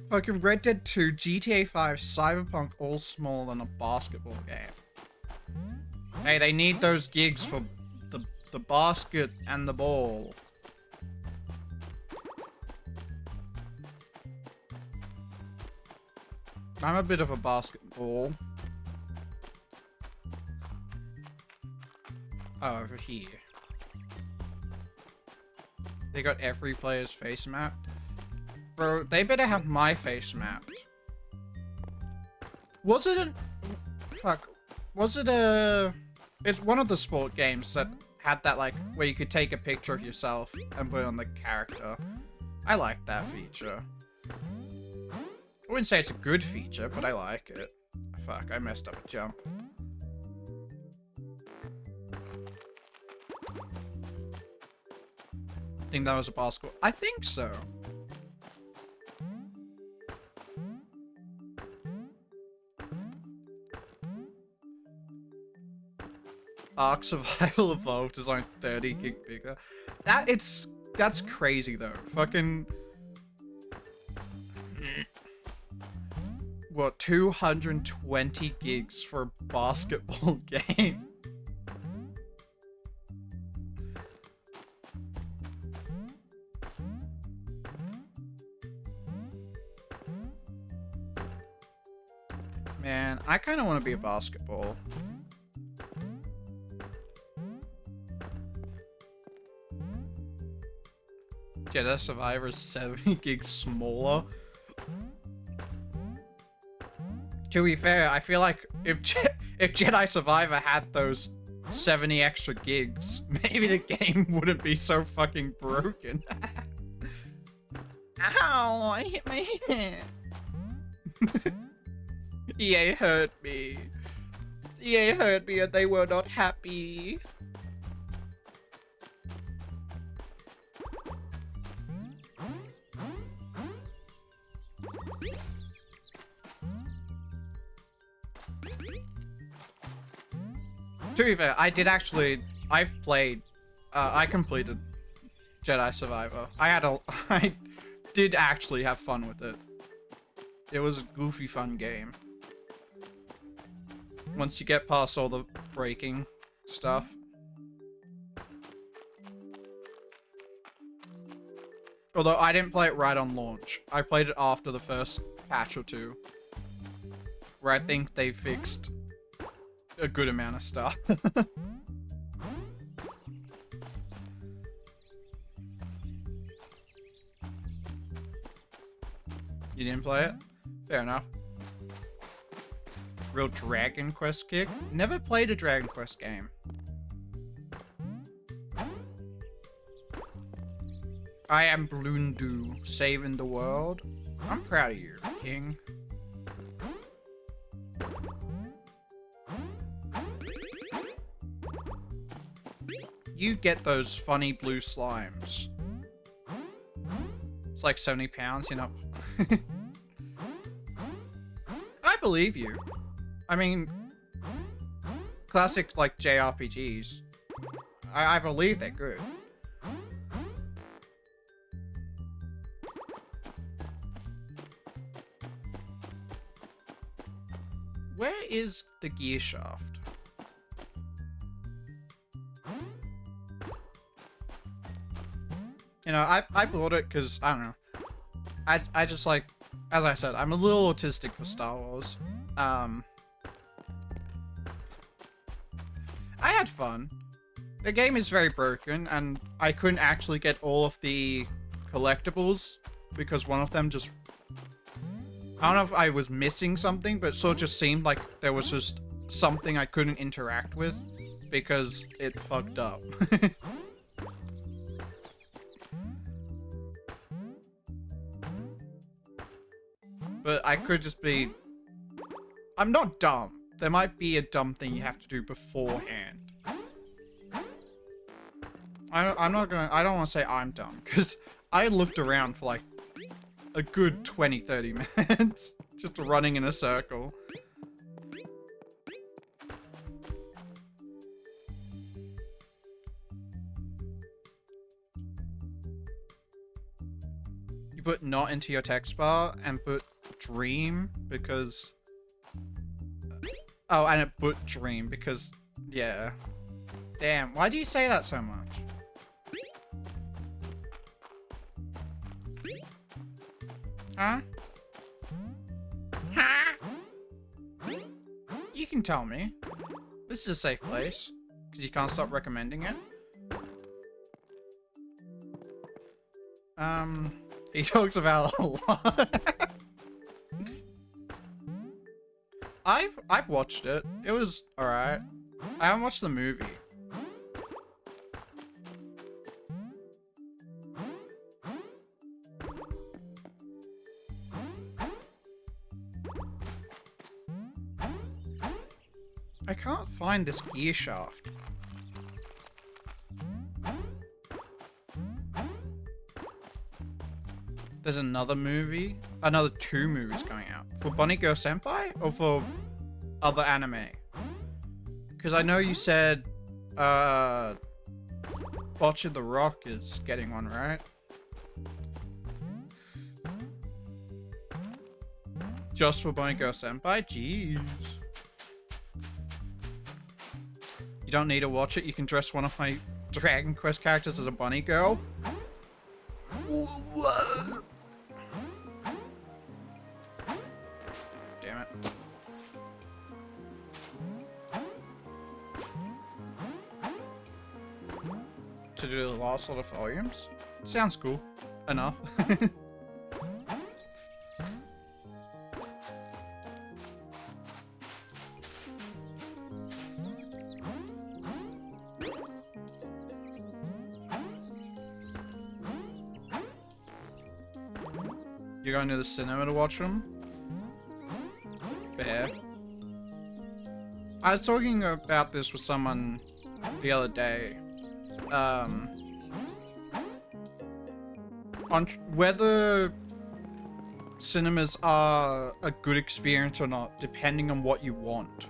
Fucking Red Dead 2, GTA 5, Cyberpunk, all smaller than a basketball game. Hey, they need those gigs for the basket and the ball. I'm a bit of a basketball. Oh, over here. They got every player's face mapped. Bro, they better have my face mapped. Was it an... Fuck. Was it a... It's one of the sport games that had that, like, where you could take a picture of yourself and put it on the character. I like that feature. I wouldn't say it's a good feature, but I like it. Fuck, I messed up a jump. Think that was a basketball? I think so. Ark Survival Evolved is only 30 gig bigger. That's crazy though. Fucking what, 220 gigs for a basketball game? Man, I kind of want to be a basketball. Jedi Survivor is 70 gigs smaller. To be fair, I feel like if Jedi Survivor had those 70 extra gigs, maybe the game wouldn't be so fucking broken. Ow, I hit my head. EA hurt me. EA hurt me and they were not happy. To be fair, I completed Jedi Survivor. I did actually have fun with it. It was a goofy fun game. Once you get past all the breaking stuff. Although I didn't play it right on launch. I played it after the first patch or two. Where I think they fixed a good amount of stuff. You didn't play it? Fair enough. Real Dragon Quest kick? Never played a Dragon Quest game. I am Bloondu, saving the world. I'm proud of you, King. You get those funny blue slimes. It's like 70 pounds, you know. I believe you. I mean, classic, like, JRPGs. I believe they're good. Where is the gear shaft? You know, I bought it because, I don't know. I just like, as I said, I'm a little autistic for Star Wars. I had fun. The game is very broken, and I couldn't actually get all of the collectibles because one of them just... I don't know if I was missing something, but it sort of just seemed like there was just something I couldn't interact with because it fucked up. But I could just be... I'm not dumb. There might be a dumb thing you have to do beforehand. I'm not gonna... I don't want to say I'm dumb, because I looked around for like a good 20-30 minutes. Just running in a circle. You put not into your text bar and put dream because... Oh, and it put dream because... Yeah. Damn, why do you say that so much? Huh? Huh? You can tell me. This is a safe place. Because you can't stop recommending it. He talks about it a lot. I've watched it. It was alright. I haven't watched the movie. I can't find this gear shaft. There's another movie, another 2 movies going out. For Bunny Girl Senpai or for other anime? Because I know you said, Botch the Rock is getting one, right? Just for Bunny Girl Senpai? Jeez. You don't need to watch it, you can dress one of my Dragon Quest characters as a bunny girl. Damn it. To do the last lot of volumes? Sounds cool. Enough. You're going to the cinema to watch them? Fair. I was talking about this with someone the other day. On whether cinemas are a good experience or not, depending on what you want.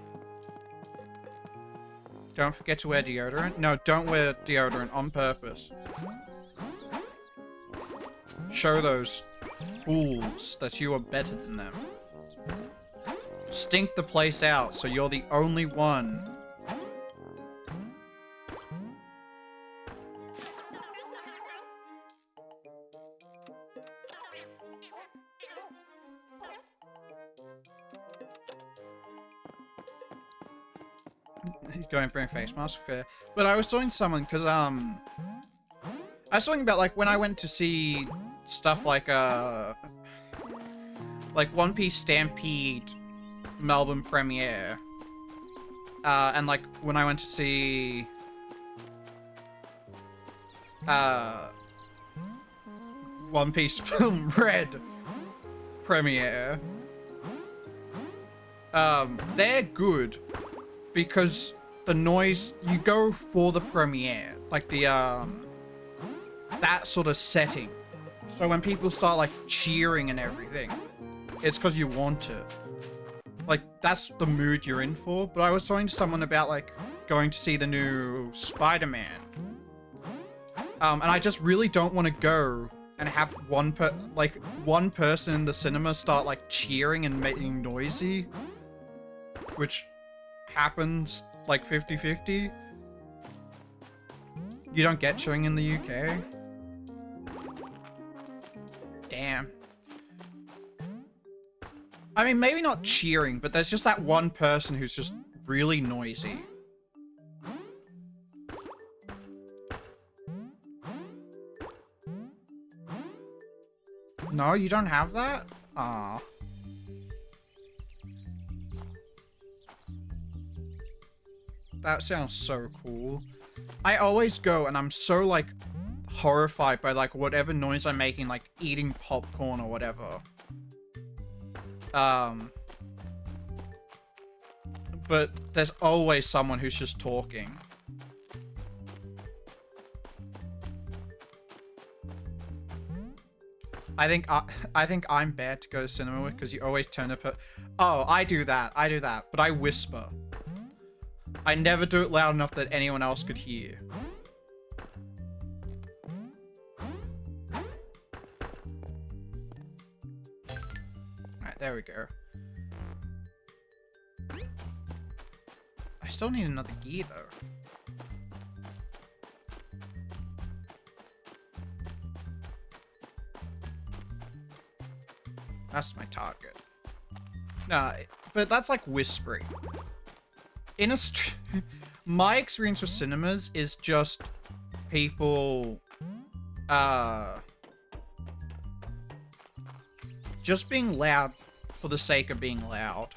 Don't forget to wear deodorant. No, don't wear deodorant on purpose. Show those fools that you are better than them. Stink the place out so you're the only one. Going for a face mask, fair. But I was talking to someone because I was talking about like when I went to see stuff like One Piece Stampede Melbourne premiere, and like when I went to see One Piece Film Red premiere. They're good because the noise, you go for the premiere, like the that sort of setting. So when people start like cheering and everything, it's because you want it. Like that's the mood you're in for. But I was talking to someone about like going to see the new Spider-Man. And I just really don't want to go and have one person in the cinema start like cheering and making noisy, which happens like 50-50. You don't get cheering in the UK? Damn. I mean, maybe not cheering, but there's just that one person who's just really noisy. No, you don't have that? Aw. That sounds so cool. I always go and I'm so like horrified by like whatever noise I'm making, like eating popcorn or whatever. But there's always someone who's just talking. I think I'm bad to go to cinema with because you always turn up at... Oh, I do that, but I whisper. I never do it loud enough that anyone else could hear. Alright, there we go. I still need another gear though. That's my target. No, but that's like whispering. My experience with cinemas is just people, just being loud for the sake of being loud.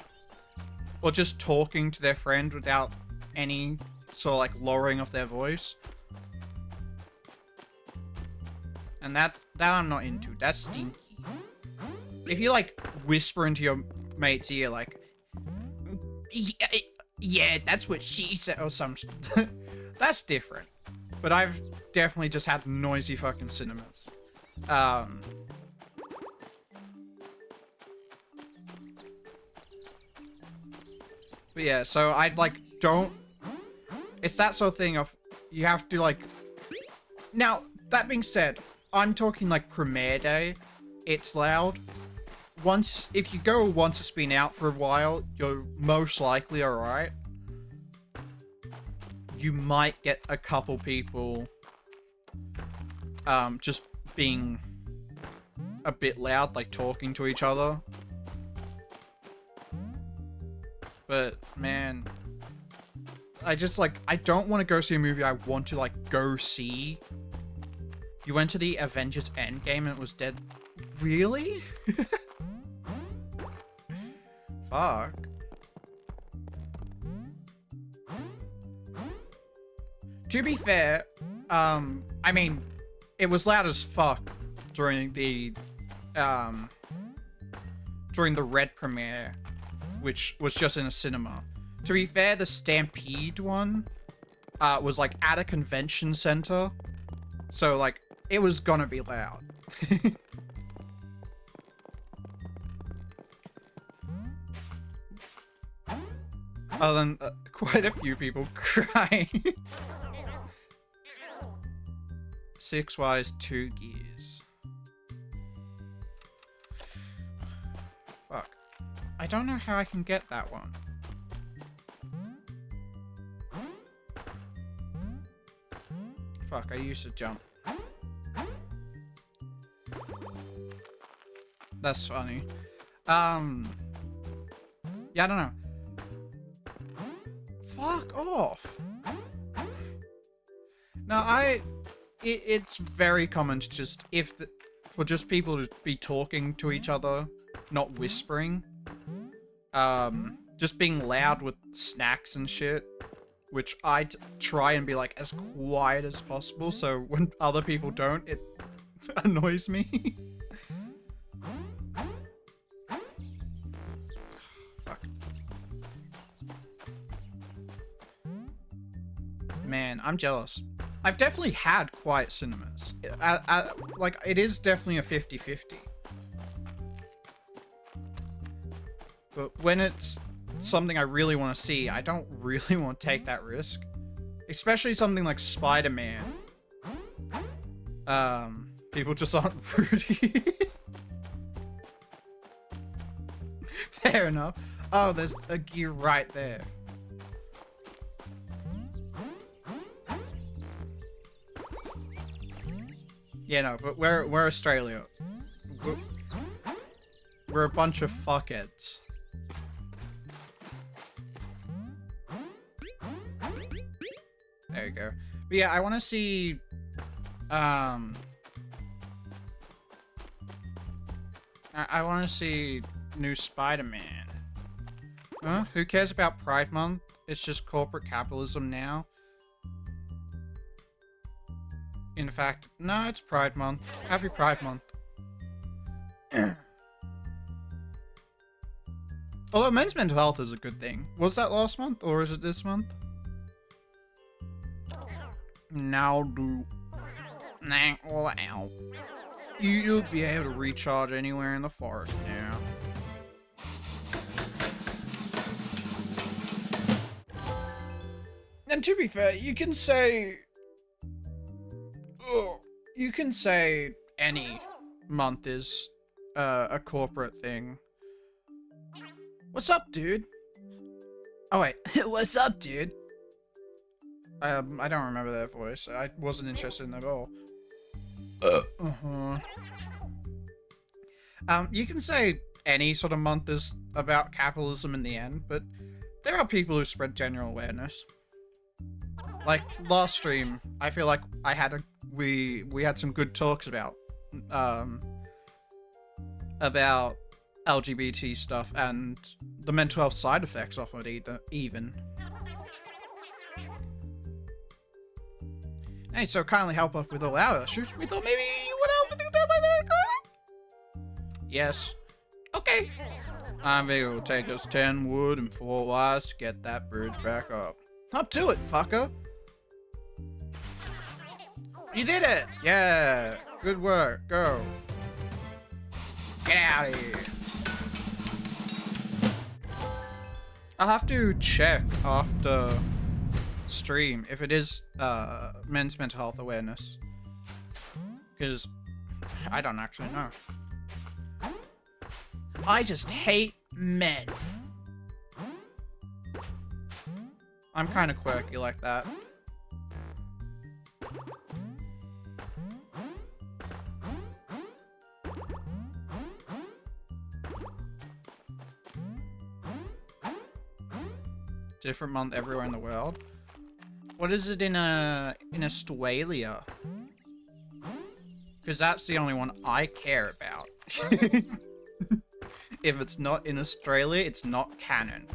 Or just talking to their friend without any sort of like lowering of their voice. And that I'm not into. That's stinky. If you like whisper into your mate's ear like, yeah, that's what she said or something, that's different. But I've definitely just had noisy fucking cinemas. But yeah, so I'd like don't. It's that sort of thing of you have to like. Now that being said, I'm talking like premiere day. It's loud. If you go once it's been out for a while, you're most likely alright. You might get a couple people just being a bit loud, like talking to each other. But man, I don't want to go see a movie I want to like go see. You went to the Avengers Endgame and it was dead. Really? Fuck. To be fair, I mean, it was loud as fuck during the during the Red premiere, which was just in a cinema. To be fair, the Stampede one was like at a convention center, so like it was gonna be loud. Other than quite a few people crying. 6 wires, 2 gears. Fuck. I don't know how I can get that one. Fuck, I used to jump. That's funny. Yeah, I don't know. Fuck off. No, it's very common to just, for just people to be talking to each other, not whispering. Just being loud with snacks and shit, which I try and be like as quiet as possible, so when other people don't, it annoys me. Fuck. Man, I'm jealous. I've definitely had quiet cinemas. Like, it is definitely a 50-50. But when it's something I really want to see, I don't really want to take that risk. Especially something like Spider-Man. People just aren't rooty. Fair enough. Oh, there's a gear right there. Yeah, no, but we're Australia. We're a bunch of fuckheads. There you go. But yeah, I want to see, I want to see new Spider-Man. Huh? Who cares about Pride Month? It's just corporate capitalism now. In fact, no, it's Pride Month. Happy Pride Month. Although men's mental health is a good thing. Was that last month, or is it this month? Now do. Nah, well, ow. You'll be able to recharge anywhere in the forest now. And to be fair, you can say... you can say any month is a corporate thing. What's up, dude? Oh wait, what's up, dude? I don't remember that voice. I wasn't interested in that at all. You can say any sort of month is about capitalism in the end, but there are people who spread general awareness. Like last stream, I feel like I had we had some good talks about LGBT stuff and the mental health side effects of it even. Hey, so kindly help us with all our issues. We thought maybe you would help with the. Yes. Okay. I think it will take us 10 wood and 4 wires to get that bridge back up. Up to it, fucker. You did it! Yeah! Good work. Go. Get out of here. I'll have to check after stream if it is men's mental health awareness. Because I don't actually know. I just hate men. I'm kind of quirky like that. Different month everywhere in the world. What is it in Australia? Because that's the only one I care about. If it's not in Australia, it's not canon.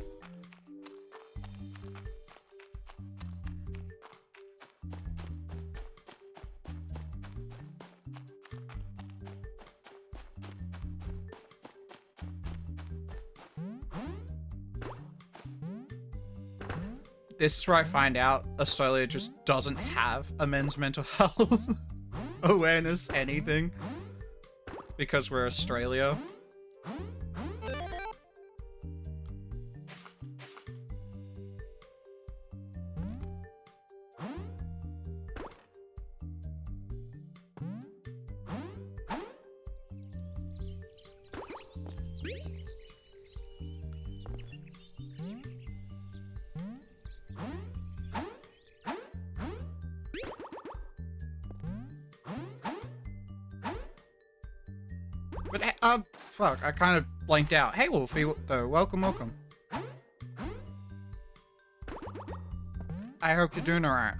this is where I find out Australia just doesn't have a men's mental health awareness anything. Because we're Australia. But, fuck, I kind of blanked out. Hey, Wolfie, welcome, welcome. I hope you're doing alright.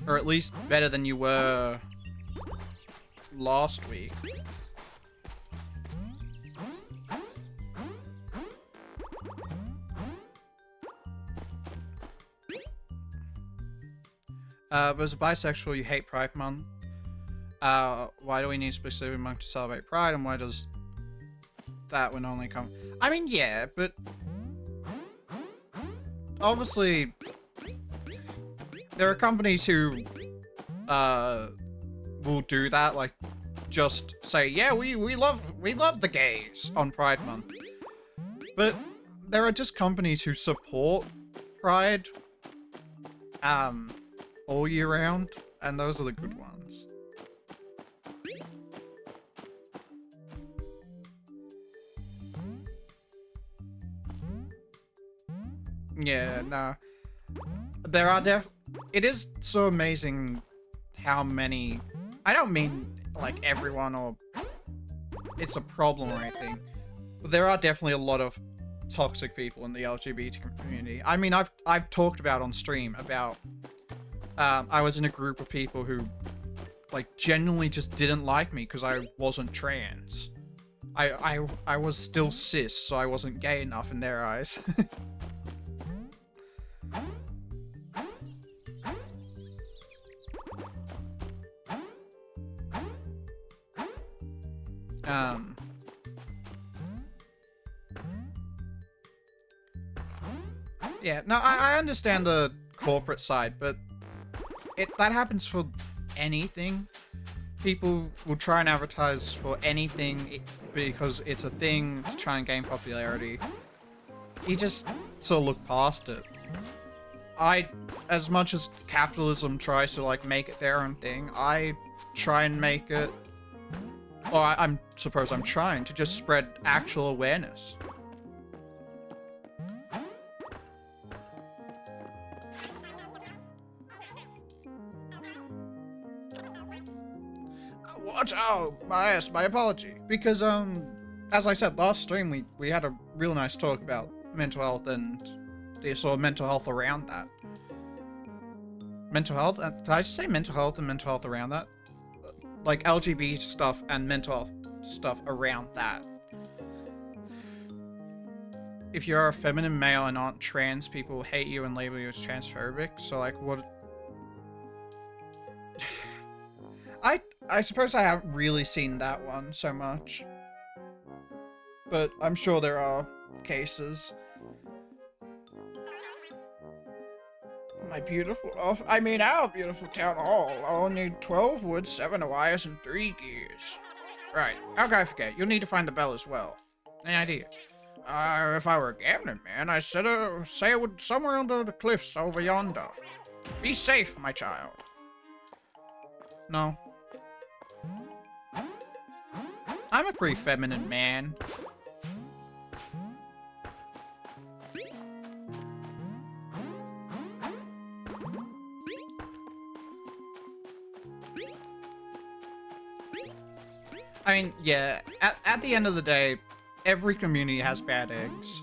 Or at least better than you were last week. But as a bisexual, you hate Pride Month. Why do we need a specific month to celebrate Pride, and why does that one only come? I mean, yeah, but obviously there are companies who will do that, like just say, yeah, we love the gays on Pride Month. But there are just companies who support Pride all year round, and those are the good ones. Yeah, no. There are it is so amazing how many... I don't mean, like, everyone or it's a problem or anything. But there are definitely a lot of toxic people in the LGBT community. I mean, I've talked about on stream about... I was in a group of people who, like, genuinely just didn't like me because I wasn't trans. I was still cis, so I wasn't gay enough in their eyes. Yeah, no, I understand the corporate side, but that happens for anything. People will try and advertise for anything because it's a thing to try and gain popularity. You just sort of look past it. As much as capitalism tries to, like, make it their own thing, I try and make it... Or I suppose I'm trying to just spread actual awareness. What? Oh, my apology. Because, as I said last stream, we had a real nice talk about mental health and the sort of mental health around that. Mental health? Did I just say mental health and mental health around that? Like, LGBT stuff and mental health stuff around that. If you're a feminine male and aren't trans, people hate you and label you as transphobic. So, like, what... I suppose I haven't really seen that one so much. But I'm sure there are cases. My beautiful... I mean, our beautiful town hall. I'll need 12 wood, 7 wires, and 3 gears. Right. How could I forget? You'll need to find the bell as well. Any idea? If I were a gambling man, I'd say it would somewhere under the cliffs over yonder. Be safe, my child. No. I'm a pretty feminine man. I mean, yeah, at the end of the day, every community has bad eggs.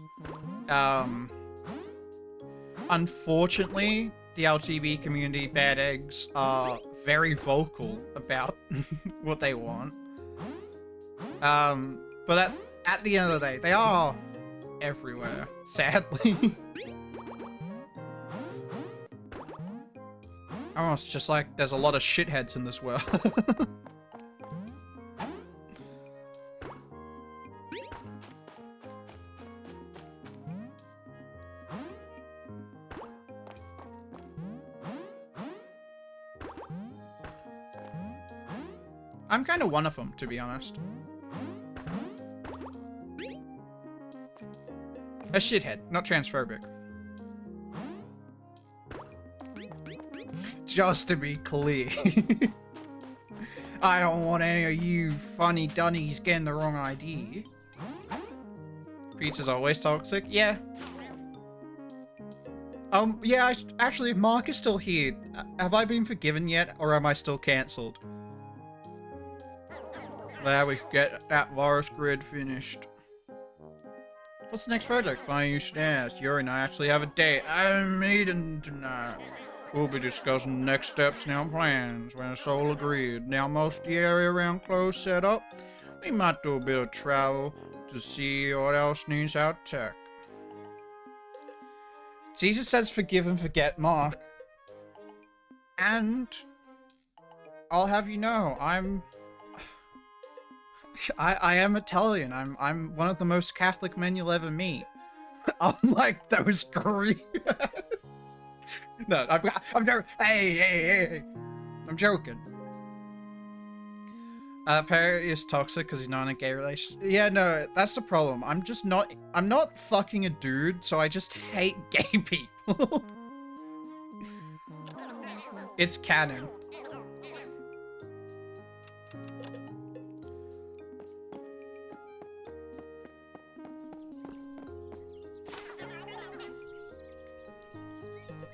Unfortunately, the LGBT community bad eggs are very vocal about what they want. But at the end of the day, they are everywhere, sadly. Almost just like there's a lot of shitheads in this world. I'm kind of one of them, to be honest. A shithead, not transphobic. Just to be clear. I don't want any of you funny dunnies getting the wrong idea. Pizza's always toxic? Yeah. Yeah, actually, if Mark is still here, have I been forgiven yet, or am I still cancelled? There we get that virus grid finished. What's the next project? Funny you should ask. Yuri and I actually have a date. I'm meeting tonight. We'll be discussing the next steps now and plans when it's all agreed. Now most of the area around close set up. We might do a bit of travel to see what else needs our tech. Jesus says forgive and forget Mark. And I'll have you know, I am Italian. I'm one of the most Catholic men you'll ever meet. Unlike those Greek. No, I'm joking. Hey. I'm joking. Perry is toxic because he's not in a gay relationship. Yeah, no, that's the problem. I'm not fucking a dude, so I just hate gay people. It's canon.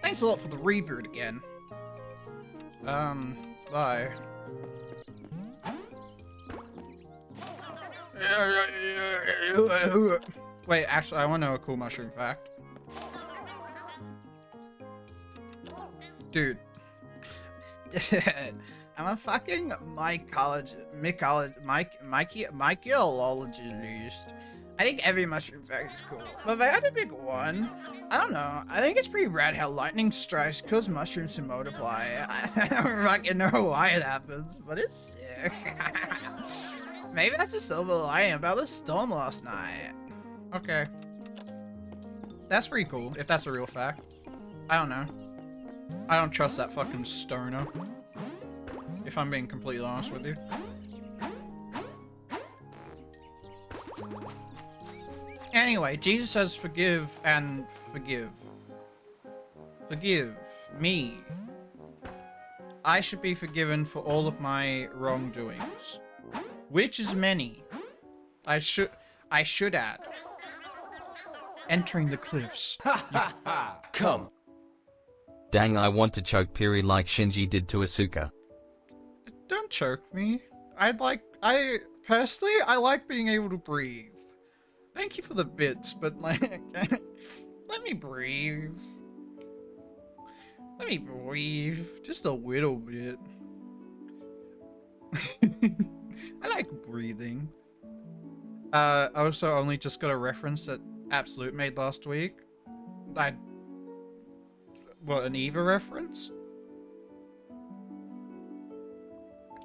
Thanks a lot for the reboot again. Bye. Wait, actually, I want to know a cool mushroom fact. Dude. I'm a fucking mycologist. I think every mushroom fact is cool. But if I had to pick one, I don't know. I think it's pretty rad how lightning strikes cause mushrooms to multiply. I don't fucking know why it happens, but it's sick. Maybe that's a silver lining about the storm last night. Okay. That's pretty cool, if that's a real fact. I don't know. I don't trust that fucking stoner. If I'm being completely honest with you. Anyway, Jesus says forgive and forgive. Forgive me. I should be forgiven for all of my wrongdoings. Which is many. I should add. Entering the cliffs. Come. Dang, I want to choke Piri like Shinji did to Asuka. Don't choke me. Personally, I like being able to breathe. Thank you for the bits, but like, let me breathe. Let me breathe. Just a little bit. I like breathing. I also only just got a reference that Absolute made last week. What, an Eva reference?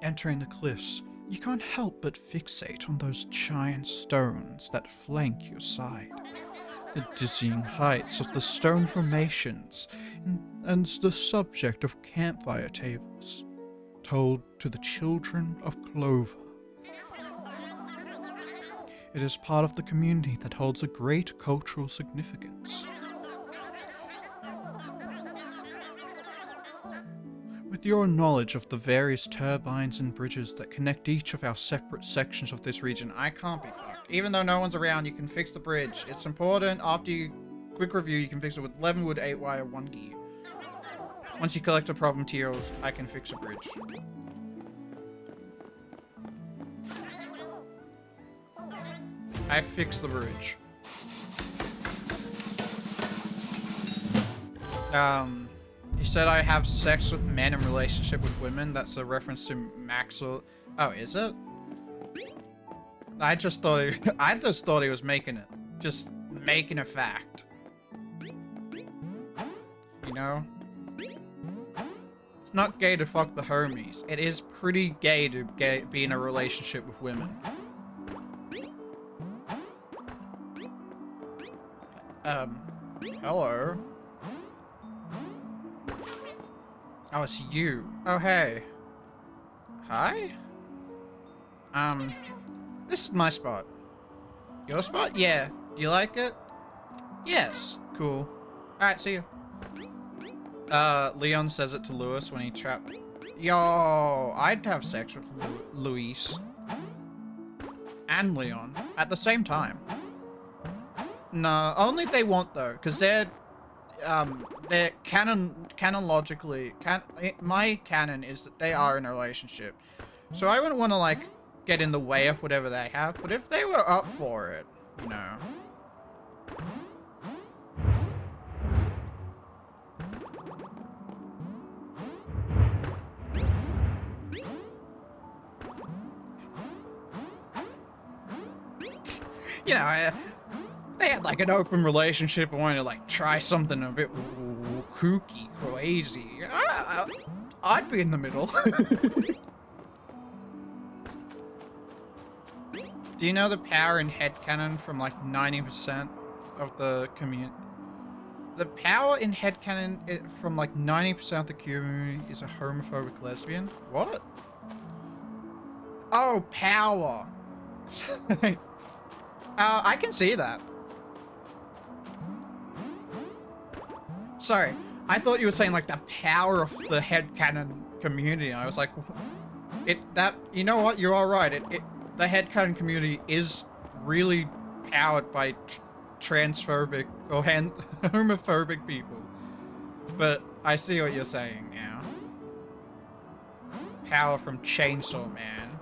Entering the cliffs, you can't help but fixate on those giant stones that flank your side. The dizzying heights of the stone formations, and the subject of campfire tables, told to the children of Clover. It is part of the community that holds a great cultural significance. With your knowledge of the various turbines and bridges that connect each of our separate sections of this region, I can't be fucked. Even though no one's around, you can fix the bridge. It's important. After you quick review, you can fix it with 11 wood, 8 wire, 1 gear. Once you collect the problem materials, I can fix a bridge. I fixed the bridge. You said I have sex with men in relationship with women. That's a reference to Maxwell. Oh, is it? I just thought he was making it. Just making a fact. You know? It's not gay to fuck the homies. It is pretty gay to be in a relationship with women. Hello? Oh, it's you. Oh, hey. Hi? This is my spot. Your spot? Yeah. Do you like it? Yes. Cool. Alright, see you. Leon says it to Lewis when he trapped. Yo, I'd have sex with Luis. And Leon. At the same time. No, only if they want though, because they're canonologically, my canon is that they are in a relationship. So I wouldn't want to, like, get in the way of whatever they have, but if they were up for it, you know. You know, they had like an open relationship and wanted to like try something a bit kooky, crazy. I'd be in the middle. Do you know the power in headcanon from like 90% of the community? The power in headcanon from like 90% of the community is a homophobic lesbian? What? Oh, power. I can see that. Sorry, I thought you were saying like the power of the headcanon community. I was like, you know what? You're all right. The headcanon community is really powered by transphobic or homophobic people. But I see what you're saying now. Power from Chainsaw Man.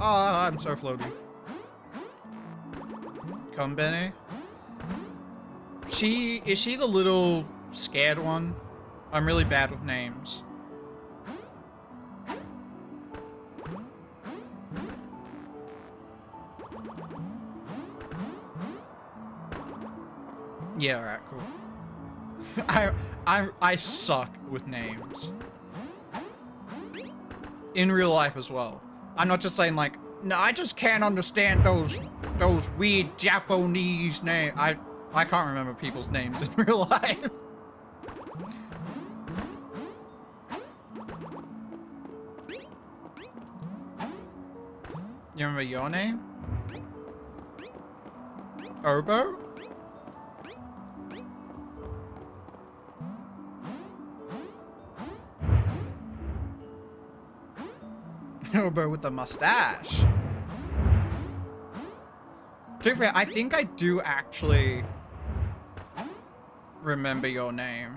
Ah, I'm so floaty. Come, Benny. Is she the little scared one? I'm really bad with names. Yeah, alright, cool. I suck with names. In real life as well. I'm not just saying like, no, I just can't understand those weird Japanese names. I can't remember people's names in real life. You remember your name? Obo? Obo with the mustache. To be fair, I think I do actually remember your name.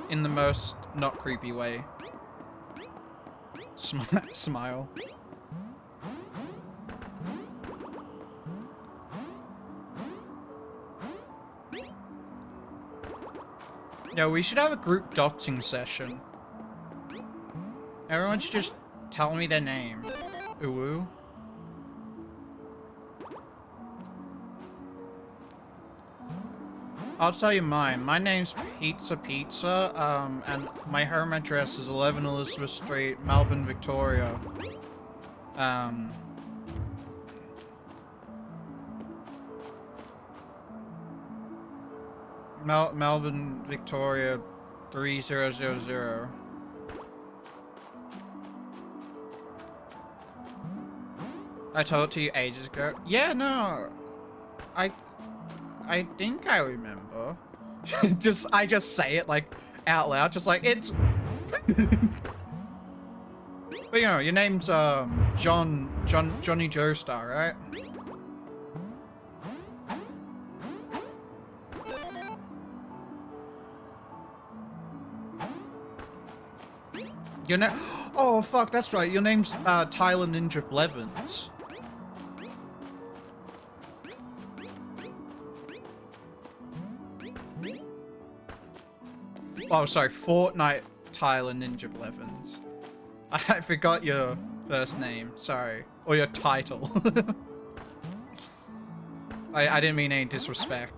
In the most not creepy way. Smile. Yeah, we should have a group doxing session. Everyone should just tell me their name. Ooh. I'll tell you mine. My name's Pizza, and my home address is 11 Elizabeth Street, Melbourne, Victoria. Melbourne, Victoria, 3000. I told it to you ages ago. Yeah, no. I think I remember. I just say it like out loud, just like it's. But you know, your name's Johnny Joestar, right? Your name? Oh fuck, that's right. Your name's Tyler Ninja Blevins. Oh, sorry, Fortnite Tyler Ninja Blevins. I forgot your first name. Sorry, or your title. I didn't mean any disrespect.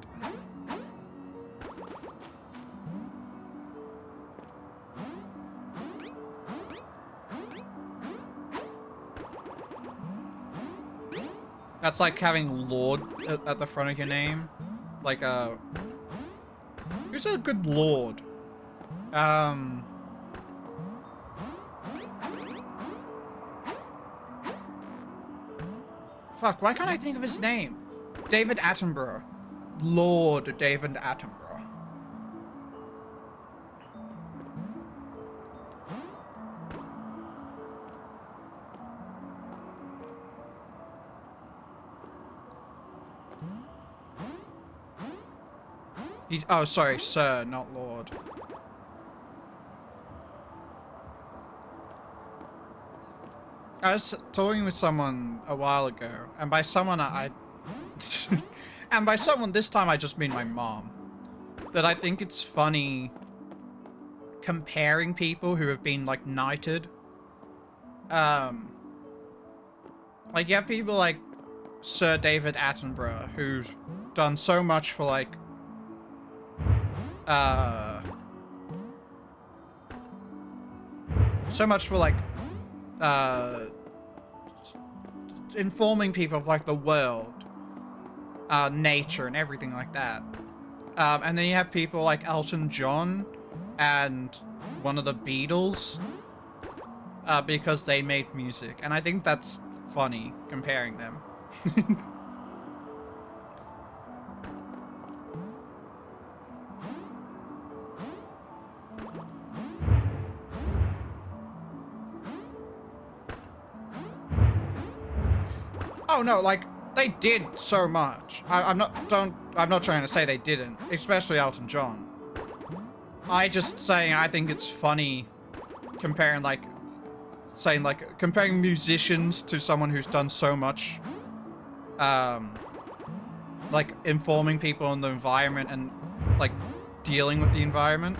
That's like having Lord at the front of your name. Like, who's a good Lord? Fuck, why can't I think of his name? David Attenborough. Lord David Attenborough. Oh, sorry, sir, not lord. I was talking with someone a while ago, and by someone and by someone this time I just mean my mom, that I think it's funny comparing people who have been, like, knighted. Like, you have people like Sir David Attenborough, who's done so much for, like, informing people of, like, the world, nature, and everything like that. And then you have people like Elton John and one of the Beatles, because they made music. And I think that's funny, comparing them. Oh no, like, they did so much. I'm not trying to say they didn't, especially Elton John. I just saying I think it's funny comparing, like, saying, like, comparing musicians to someone who's done so much, like, informing people on the environment and, like, dealing with the environment.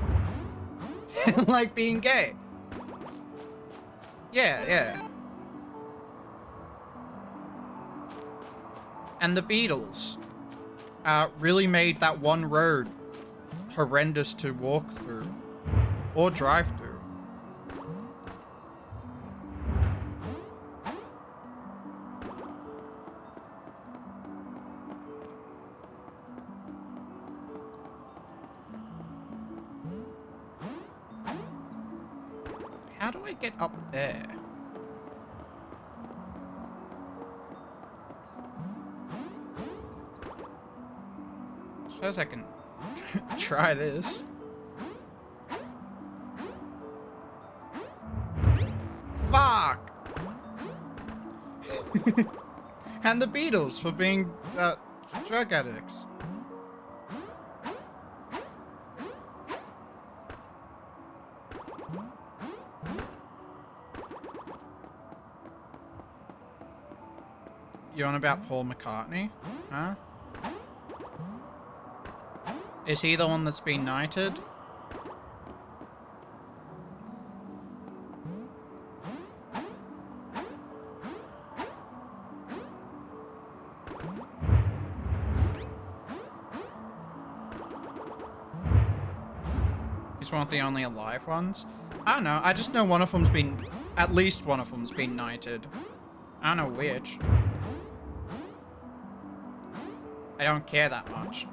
Like being gay. Yeah. And the Beatles really made that one road horrendous to walk through or drive through. How do I get up there? Suppose I can try this. Fuck! And the Beatles for being drug addicts. You on about Paul McCartney? Huh? Is he the one that's been knighted? He's one of the only alive ones? I don't know, I just know one of them's been... At least one of them's been knighted. I don't know which. I don't care that much.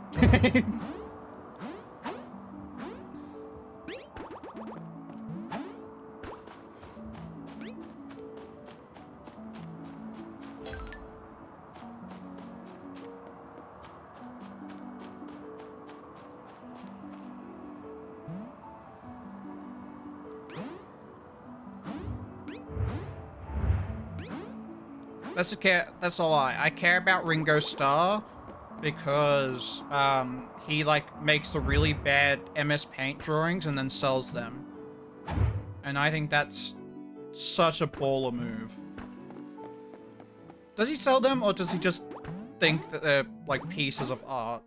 That's a lie. I care about Ringo Starr because he, like, makes the really bad MS Paint drawings and then sells them. And I think that's such a baller move. Does he sell them, or does he just think that they're, like, pieces of art?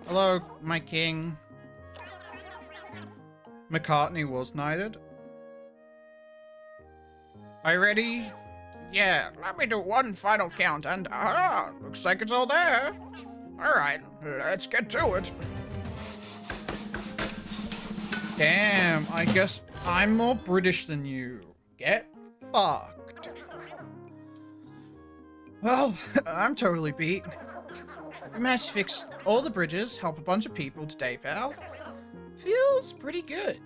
Hello, my king. McCartney was knighted. Are you ready? Yeah, let me do one final count and looks like it's all there. Alright, let's get to it. Damn, I guess I'm more British than you. Get fucked. Well, I'm totally beat. We managed to fix all the bridges, help a bunch of people today, pal. Feels pretty good.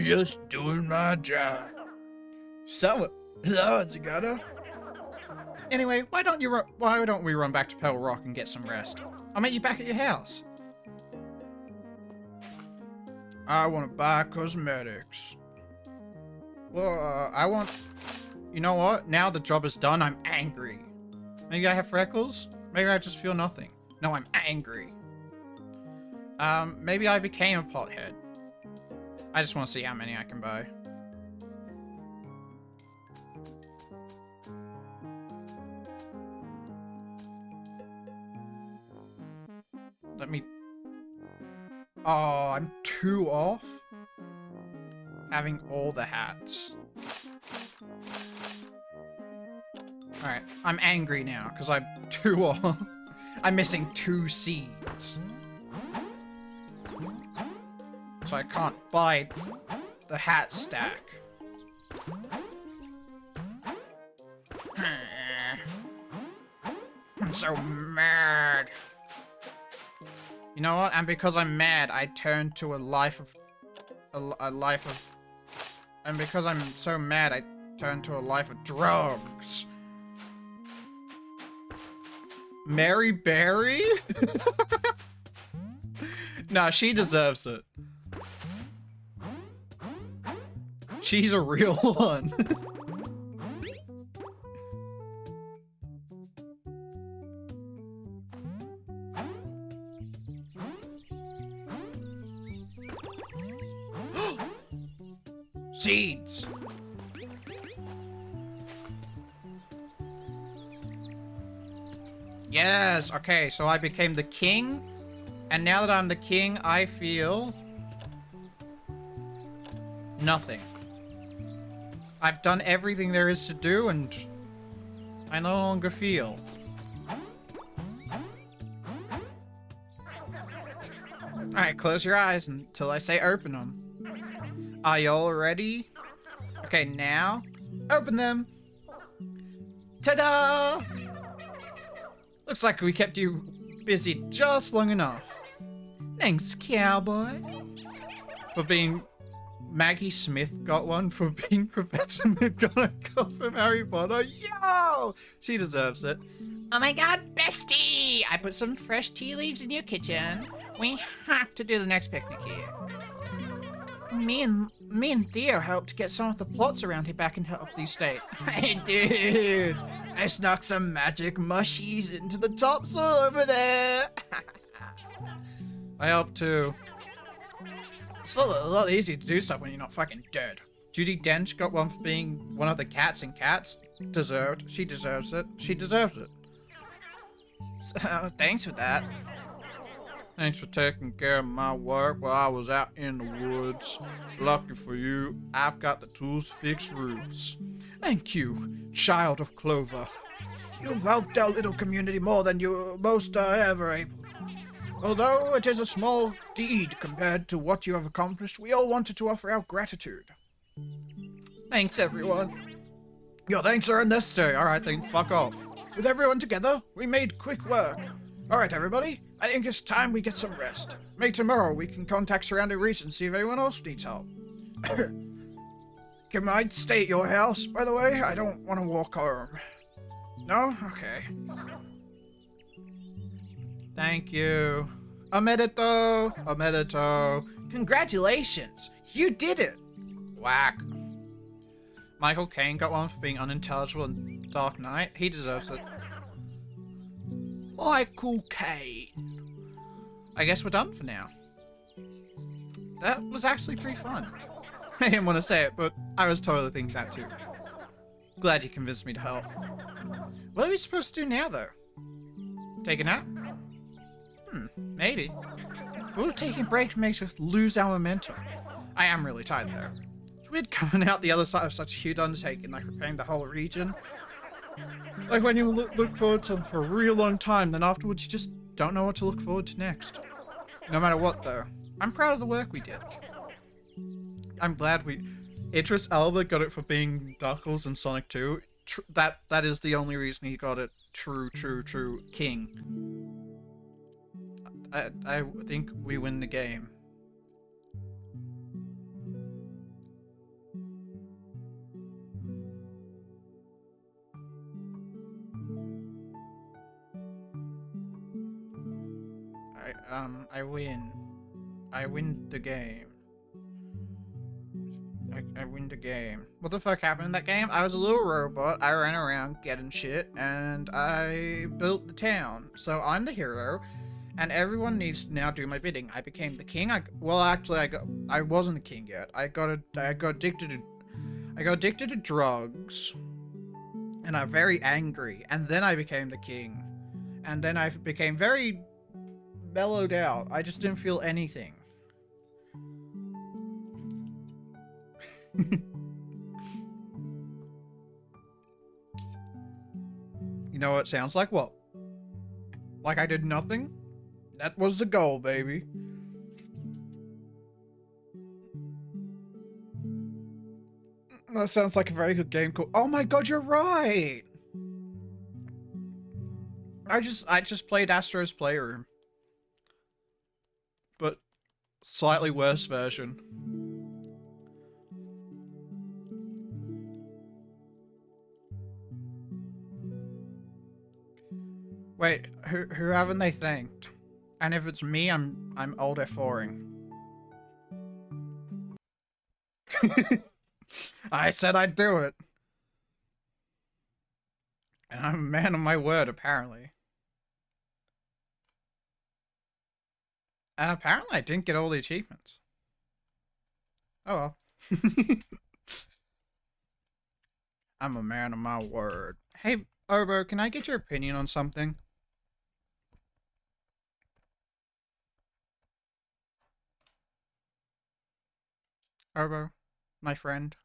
Just doing my job. So it's gotta. Anyway, why don't we run back to Pebble Rock and get some rest? I'll meet you back at your house. I want to buy cosmetics. Well, you know what? Now the job is done, I'm angry. Maybe I have freckles? Maybe I just feel nothing. No, I'm angry. Maybe I became a pothead. I just want to see how many I can buy. Let me... Oh, I'm 2 off? Having all the hats. Alright, I'm angry now, because I'm 2 off. I'm missing 2 seeds. So I can't buy the hat stack. I'm so mad. You know what? And because I'm mad, I turn to and because I'm so mad, I turn to a life of drugs. Mary Berry? Nah, she deserves it. She's a real one. Seeds. Yes, okay, so I became the king. And now that I'm the king, I feel... nothing. I've done everything there is to do, and I no longer feel. Alright, close your eyes until I say open them. Are you all ready? Okay, now, open them. Ta-da! Looks like we kept you busy just long enough. Thanks, cowboy. For being... Maggie Smith got one for being Professor McGonagall from Harry Potter. Yo! She deserves it. Oh my god, bestie! I put some fresh tea leaves in your kitchen. We have to do the next picnic here. Me and Theo helped get some of the plots around here back in Healthy State. Hey, dude! I snuck some magic mushies into the topsoil over there! I helped too. It's a lot easier to do stuff when you're not fucking dead. Judi Dench got one for being one of the cats in Cats. Deserved. She deserves it. She deserves it. So, thanks for that. Thanks for taking care of my work while I was out in the woods. Lucky for you, I've got the tools to fix roofs. Thank you, child of Clover. You've helped our little community more than you most are ever able. Although it is a small deed compared to what you have accomplished, we all wanted to offer our gratitude. Thanks, everyone. Your thanks are unnecessary. Alright, then fuck off. With everyone together, we made quick work. Alright, everybody, I think it's time we get some rest. Maybe tomorrow we can contact surrounding regions and see if anyone else needs help. Can I stay at your house, by the way? I don't want to walk home. No? Okay. Thank you. Omerito! Omerito. Congratulations! You did it! Whack. Michael Caine got one for being unintelligible in Dark Knight. He deserves it. Michael Caine. I guess we're done for now. That was actually pretty fun. I didn't want to say it, but I was totally thinking that too. Glad you convinced me to help. What are we supposed to do now, though? Take a nap? Maybe. What if taking breaks makes us lose our momentum? I am really tired, though. It's weird coming out the other side of such a huge undertaking, like repairing the whole region. Like when you look forward to something for a real long time, then afterwards you just don't know what to look forward to next. No matter what, though, I'm proud of the work we did. I'm glad Idris Elba got it for being Knuckles in Sonic 2. That is the only reason he got it. True king. I think we win the game. I win. I win the game. I win the game. What the fuck happened in that game? I was a little robot, I ran around getting shit, and I built the town. So I'm the hero, and everyone needs to now do my bidding. I became the king. I wasn't the king yet. I got addicted to drugs, and I'm very angry, and then I became the king. And then I became very mellowed out. I just didn't feel anything. You know what it sounds like? What? Like I did nothing? That was the goal, baby. That sounds like a very good game called... Oh my god, you're right! I just played Astro's Playroom. But slightly worse version. Wait, who haven't they thanked? And if it's me, I'm old F4ing. I said I'd do it. And I'm a man of my word, apparently. Apparently I didn't get all the achievements. Oh well. I'm a man of my word. Hey, Obo, can I get your opinion on something? Obo, my friend.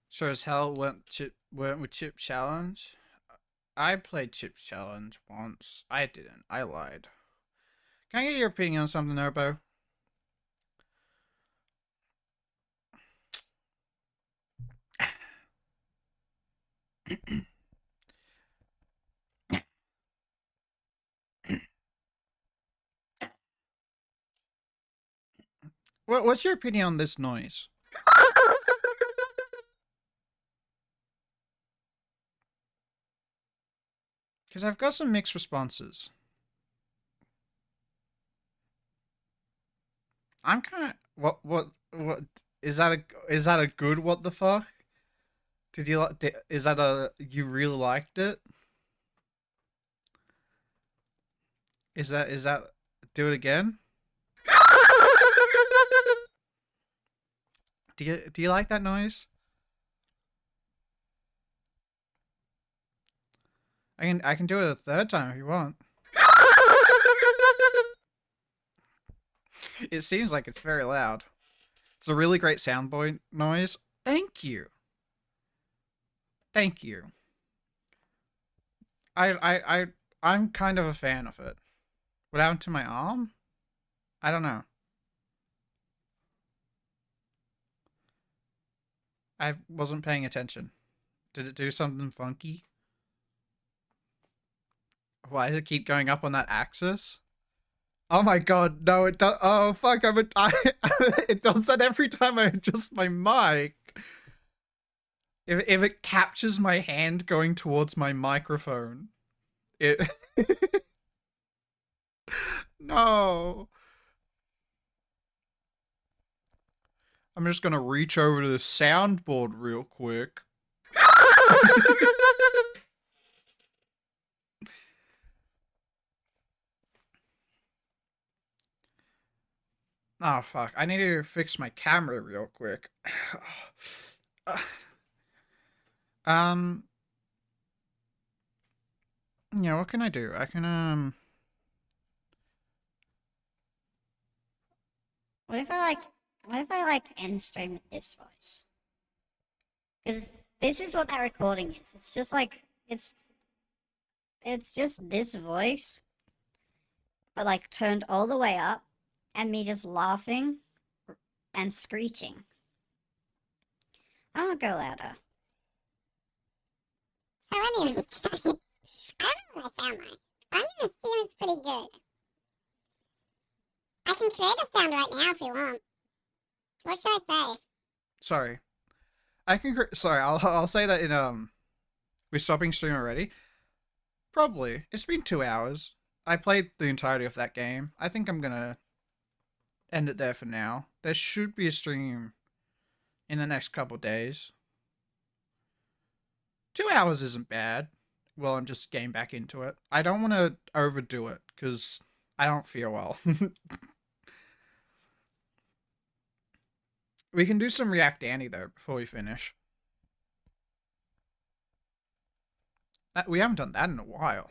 Sure as hell went with Chip Challenge. I played Chip Challenge once. I didn't. I lied. Can I get your opinion on something, Obo? What's your opinion on this noise? Because I've got some mixed responses. I'm kind of what is that a good what the fuck? Did you like? Is that a you really liked it? Is that do it again? Do you like that noise? I can do it a third time if you want. It seems like it's very loud. It's a really great soundboard noise. Thank you. Thank you. I'm kind of a fan of it. What happened to my arm? I don't know. I wasn't paying attention. Did it do something funky? Why does it keep going up on that axis? Oh my god, no, it does. Oh fuck, it does that every time I adjust my mic. If it captures my hand going towards my microphone, it. No. I'm just gonna reach over to the soundboard real quick. Oh fuck, I need to fix my camera real quick. Yeah, what can I do? I can what if I like end stream with this voice? Because this is what that recording is. It's just like it's just this voice but like turned all the way up, and me just laughing and screeching. I won't go louder. So anyway, guys, I don't know what I sound like. I'm gonna assume it's pretty good. I can create a sound right now if you want. What should I say? Sorry. Sorry, I'll say that in, we stopping stream already? Probably. It's been 2 hours. I played the entirety of that game. I think I'm gonna end it there for now. There should be a stream in the next couple days. 2 hours isn't bad. Well, I'm just getting back into it. I don't want to overdo it, because I don't feel well. We can do some React Annie, though, before we finish. We haven't done that in a while.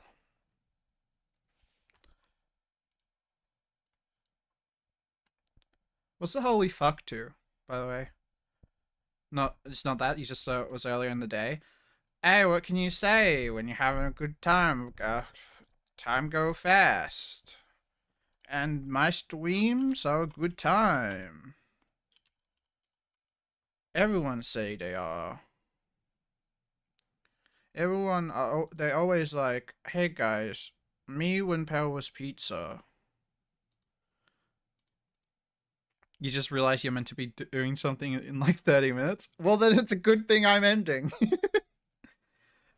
What's the holy fuck to, by the way? No, it's not that. You just thought it was earlier in the day. Hey, what can you say when you're having a good time? Time go fast. And my streams are a good time. Everyone say they are. Everyone, they always like, hey guys, me when Pal was pizza. You just realize you're meant to be doing something in like 30 minutes? Well, then it's a good thing I'm ending.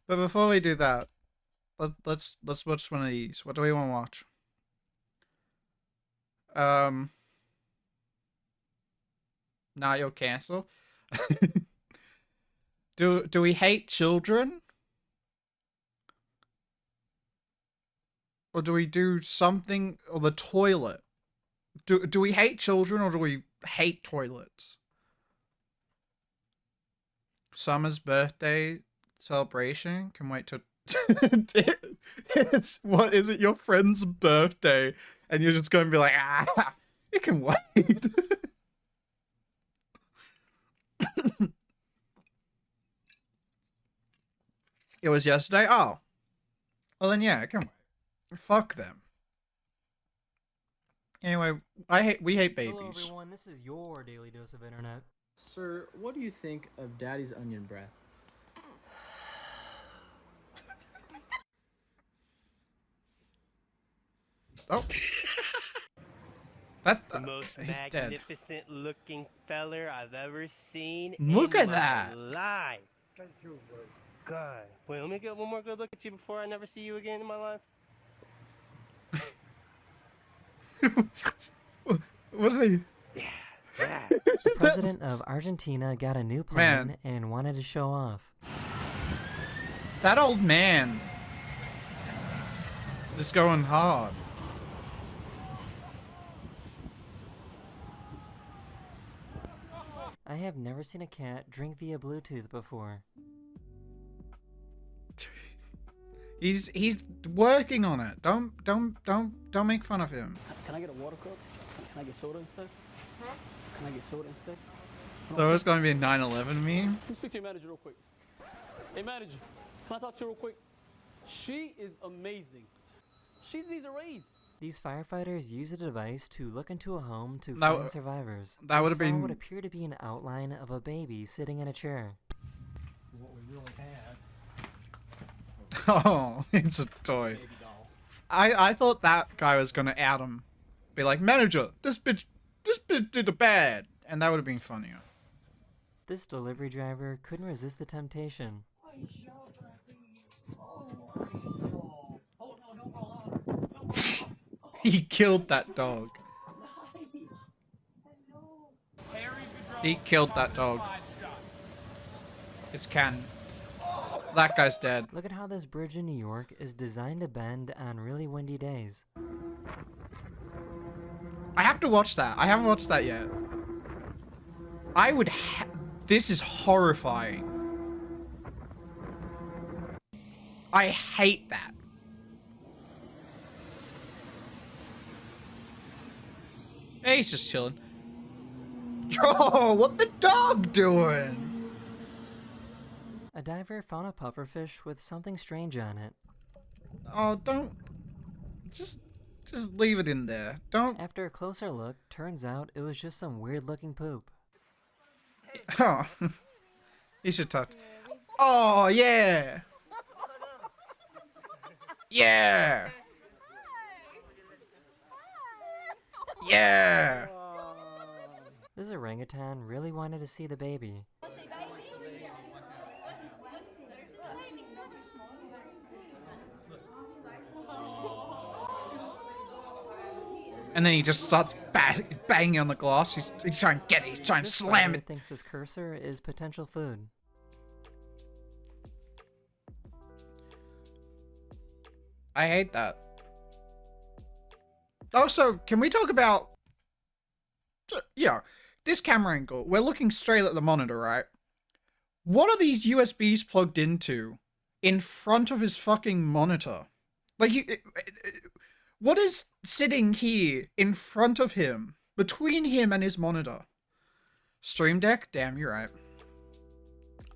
But before we do that, let's watch one of these. What do we want to watch? Nah, you'll cancel. Do we hate children? Or do we do something, or the toilet? Do we hate children, or do we hate toilets? Summer's birthday celebration? Can wait to... What is it, your friend's birthday? And you're just going to be like, ah, it can wait. It was yesterday? Oh. Well then yeah, it can wait. Fuck them. Anyway, we hate babies. Hello everyone, this is your daily dose of internet. Sir, what do you think of Daddy's onion breath? Oh. That's The most he's dead. magnificent looking feller I've ever seen Look in at my that. life. Thank you, God. Wait, let me get one more good look at you before I never see you again in my life. What are they? Yeah. The president of Argentina got a new plane and wanted to show off. That old man is going hard. I have never seen a cat drink via Bluetooth before. He's working on it. Don't make fun of him. Can I get a water cup? Can I get soda instead? Huh? Can I get soda instead? So it's going to be a 9/11 meme. Let me speak to your manager real quick. Hey manager, can I talk to you real quick? She is amazing. She needs a raise. These firefighters use a device to look into a home to That- find survivors. that would have They saw been- what appeared to be an outline of a baby sitting in a chair. What we really had. Oh, it's a toy. Baby doll. I thought that guy was gonna out him, be like, manager, this bitch did the bad, and that would have been funnier. This delivery driver couldn't resist the temptation. He killed that dog. He killed that dog. It's canon. That guy's dead. Look at how this bridge in New York is designed to bend on really windy days. I have to watch that. I haven't watched that yet. I would this is horrifying. I hate that. Hey, he's just chilling. Oh, what the dog doing? A diver found a pufferfish with something strange on it. Oh, don't. Just Just leave it in there. Don't. After a closer look, turns out it was just some weird looking poop. Oh. You should touch. Oh, yeah. Yeah. Yeah. This orangutan really wanted to see the baby. And then he just starts banging on the glass. He's trying to get it. He's trying to This slam spider it. thinks this cursor is potential food. I hate that. Also, can we talk about... Yeah, this camera angle. We're looking straight at the monitor, right? What are these USBs plugged into in front of his fucking monitor? Like, what is sitting here in front of him, between him and his monitor? Stream Deck? Damn, you're right.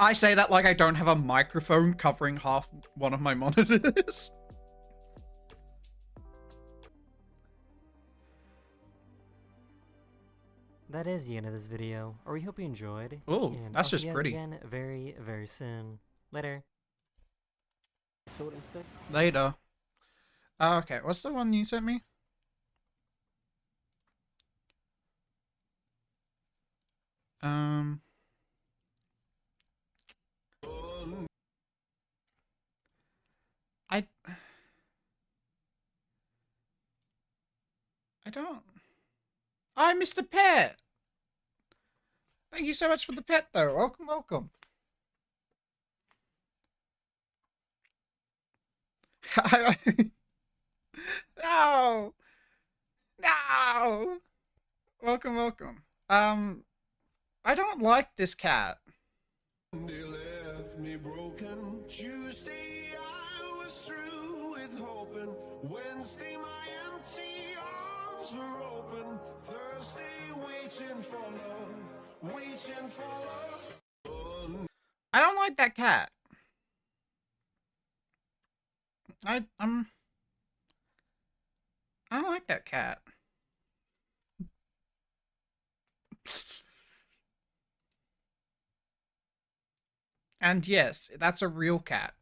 I say that like I don't have a microphone covering half one of my monitors. That is the end of this video, or we hope you enjoyed. Oh, and that's I'll just see you guys pretty. again very, very soon. Later. Soda instead. Later. Okay, what's the one you sent me? I don't... Hi, Mr. Pet! Thank you so much for the pet, though. Welcome, welcome. No! No! Welcome, welcome. I don't like this cat. They left me broken. Tuesday I was through with hoping. Wednesday my empty arms were open. Thursday waiting for love. Waiting for love. I don't like that cat. I don't like that cat. And yes, that's a real cat.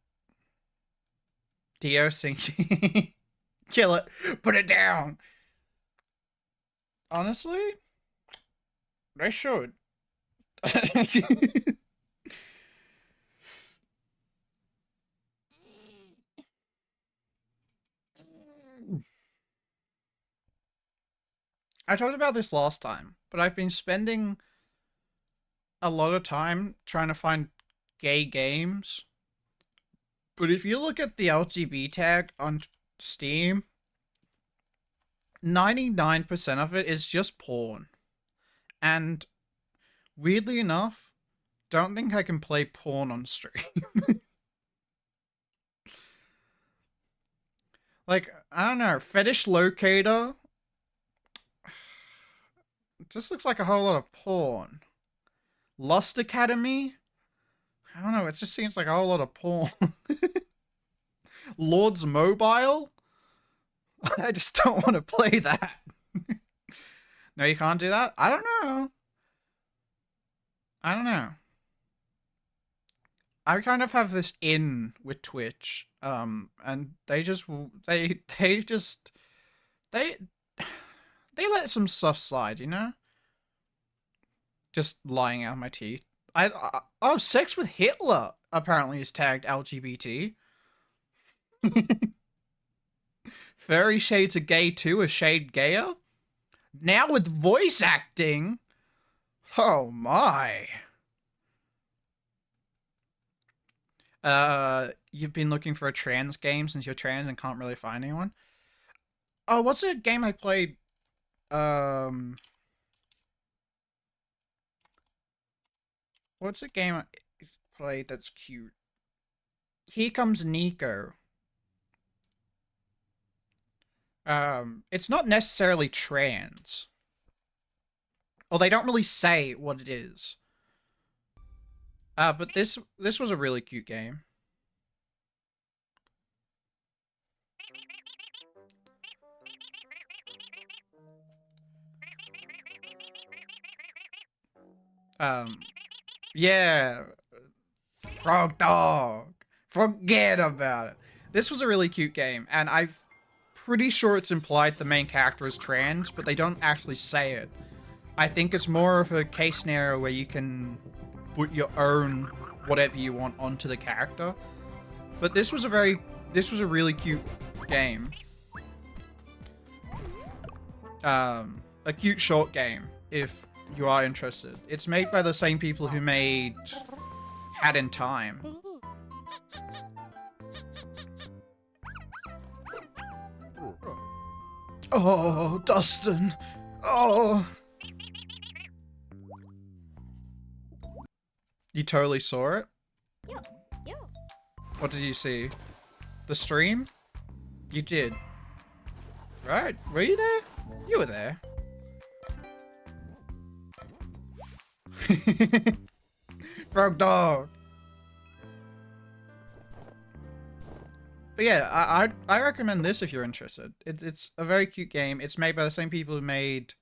Dio sings. Kill it. Put it down. Honestly, they should. I talked about this last time, but I've been spending a lot of time trying to find gay games. But if you look at the LGB tag on Steam, 99% of it is just porn. And weirdly enough, don't think I can play porn on stream. Like, I don't know, Fetish Locator just looks like a whole lot of porn. Lust Academy? I don't know, it just seems like a whole lot of porn. Lord's Mobile? I just don't want to play that. No, you can't do that? I don't know. I don't know. I kind of have this in with Twitch, and they let some stuff slide, you know? Just lying out my teeth. Oh, sex with Hitler apparently is tagged LGBT. Fairy Shades of Gay 2, a shade gayer? Now with voice acting? Oh my. You've been looking for a trans game since you're trans and can't really find anyone? Oh, what's a game I played? What's a game I played that's cute? Here Comes Nico. It's not necessarily trans. Or they don't really say what it is. But this was a really cute game. Yeah, Frog Dog. Forget about it. This was a really cute game, and I'm pretty sure it's implied the main character is trans, but they don't actually say it. I think it's more of a case scenario where you can put your own whatever you want onto the character. But this was a really cute game. A cute short game, if you are interested. It's made by the same people who made Hat in Time. Oh, Dustin. Oh. You totally saw it? Yeah. What did you see? The stream? You did. Right? Were you there? You were there. Frog Dog. But yeah, I recommend this if you're interested. It's a very cute game. It's made by the same people who made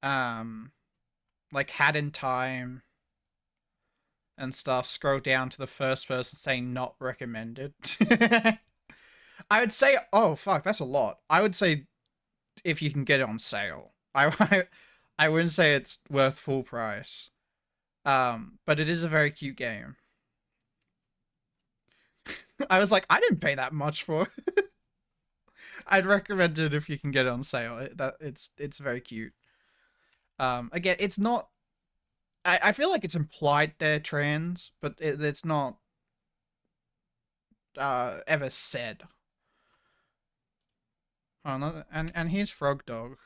like Hat in Time and stuff. Scroll down to the first person saying not recommended. I would say, oh fuck, that's a lot. I would say if you can get it on sale. I wouldn't say it's worth full price. But it is a very cute game. I was like, I didn't pay that much for it. I'd recommend it if you can get it on sale. It's very cute. Again, it's not. I feel like it's implied they're trans, but it's not ever said. Oh no, and here's Frog Dog.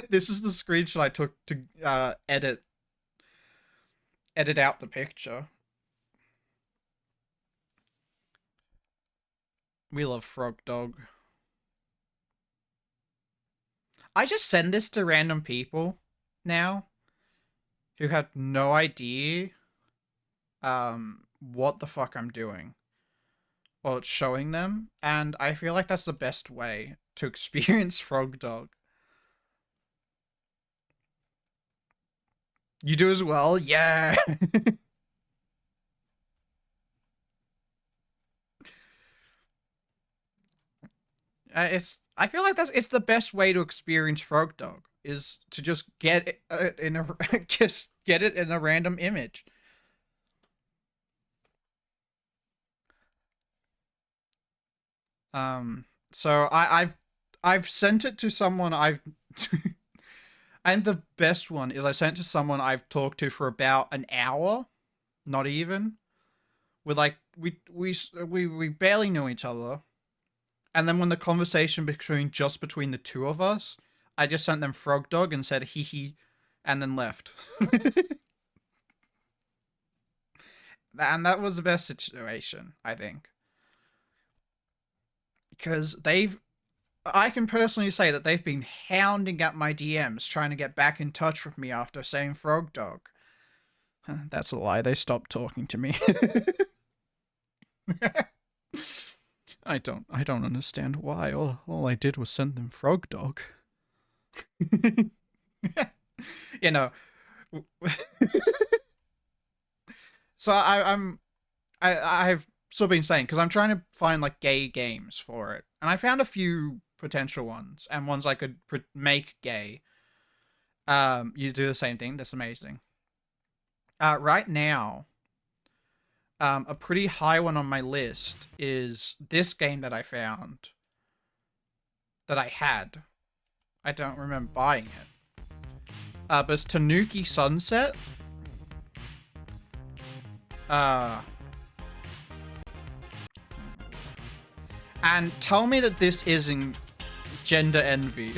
This is the screenshot I took to edit out the picture. We love Frog Dog. I just send this to random people now who have no idea what the fuck I'm doing. Well, it's showing them, and I feel like that's the best way to experience Frog Dog. You do as well? Yeah! I feel like it's the best way to experience Frog Dog is to just get it in a just get it in a random image. So I've sent it to someone and the best one is I sent it to someone I've talked to for about an hour, not even. We're like we barely knew each other. And then when the conversation between the two of us, I just sent them Frog Dog and said hee hee, and then left. And that was the best situation, I think. Because I can personally say that they've been hounding at my DMs trying to get back in touch with me after saying Frog Dog. That's a lie, they stopped talking to me. I don't understand why. All I did was send them Frog Dog. You know. So I've sort of been saying, because I'm trying to find like gay games for it, and I found a few potential ones and ones I could make gay. You do the same thing. That's amazing. Right now, a pretty high one on my list is this game that I found that I had. I don't remember buying it. But it's Tanuki Sunset. And tell me that this isn't gender envy.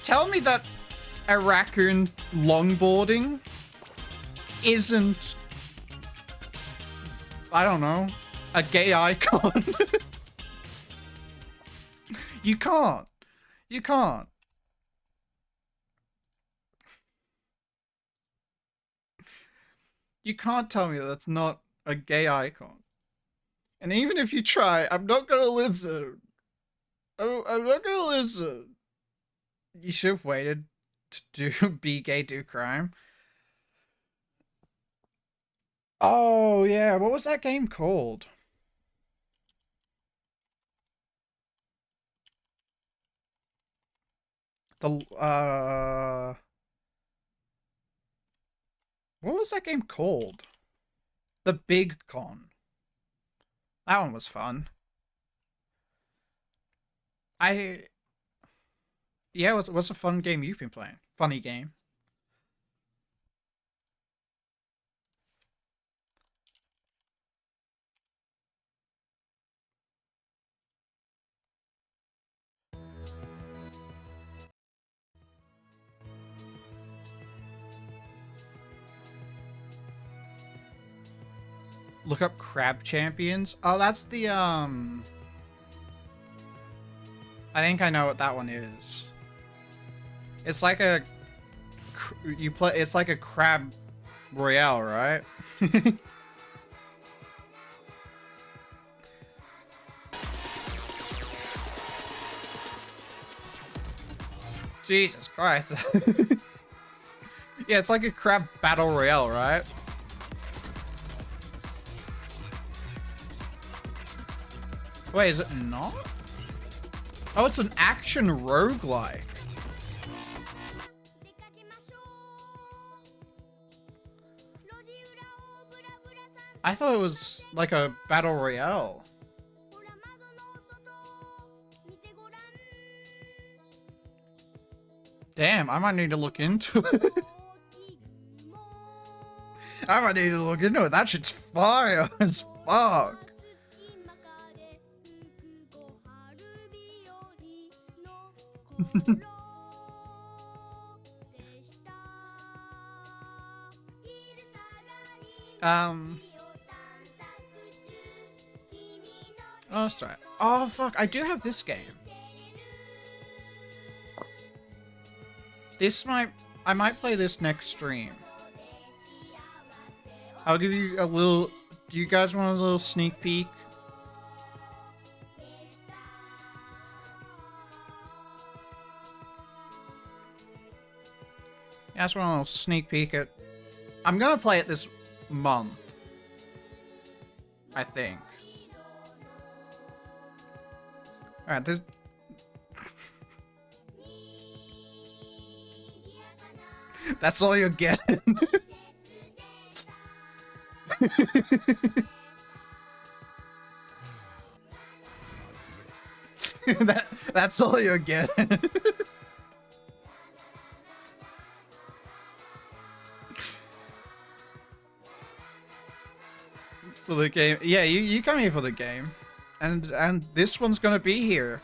Tell me that a raccoon longboarding isn't, I don't know, a gay icon. You can't. You can't. You can't tell me that that's not a gay icon. And even if you try, I'm not gonna listen. I'm not gonna listen. You should have waited to do be gay, do crime. Oh yeah, what was that game called? The what was that game called? The Big Con. That one was fun. Yeah, what's a fun game you've been playing? Funny game. Look up Crab Champions. Oh, that's the I think I know what that one is. It's like a it's like a crab royale, right? Jesus Christ. Yeah, it's like a crab battle royale, right? Wait, is it not? Oh, it's an action roguelike. I thought it was like a battle royale. Damn, I might need to look into it. I might need to look into it. That shit's fire as fuck. Oh, let's try it. Oh, fuck. I do have this game. I might play this next stream. I'll give you a little... Do you guys want a little sneak peek? Yeah, I just want a little sneak peek at... I'm gonna play it this month. I think. Alright, this... That's all you're getting. That's all you're getting. For the game. Yeah, you come here for the game. And this one's gonna be here.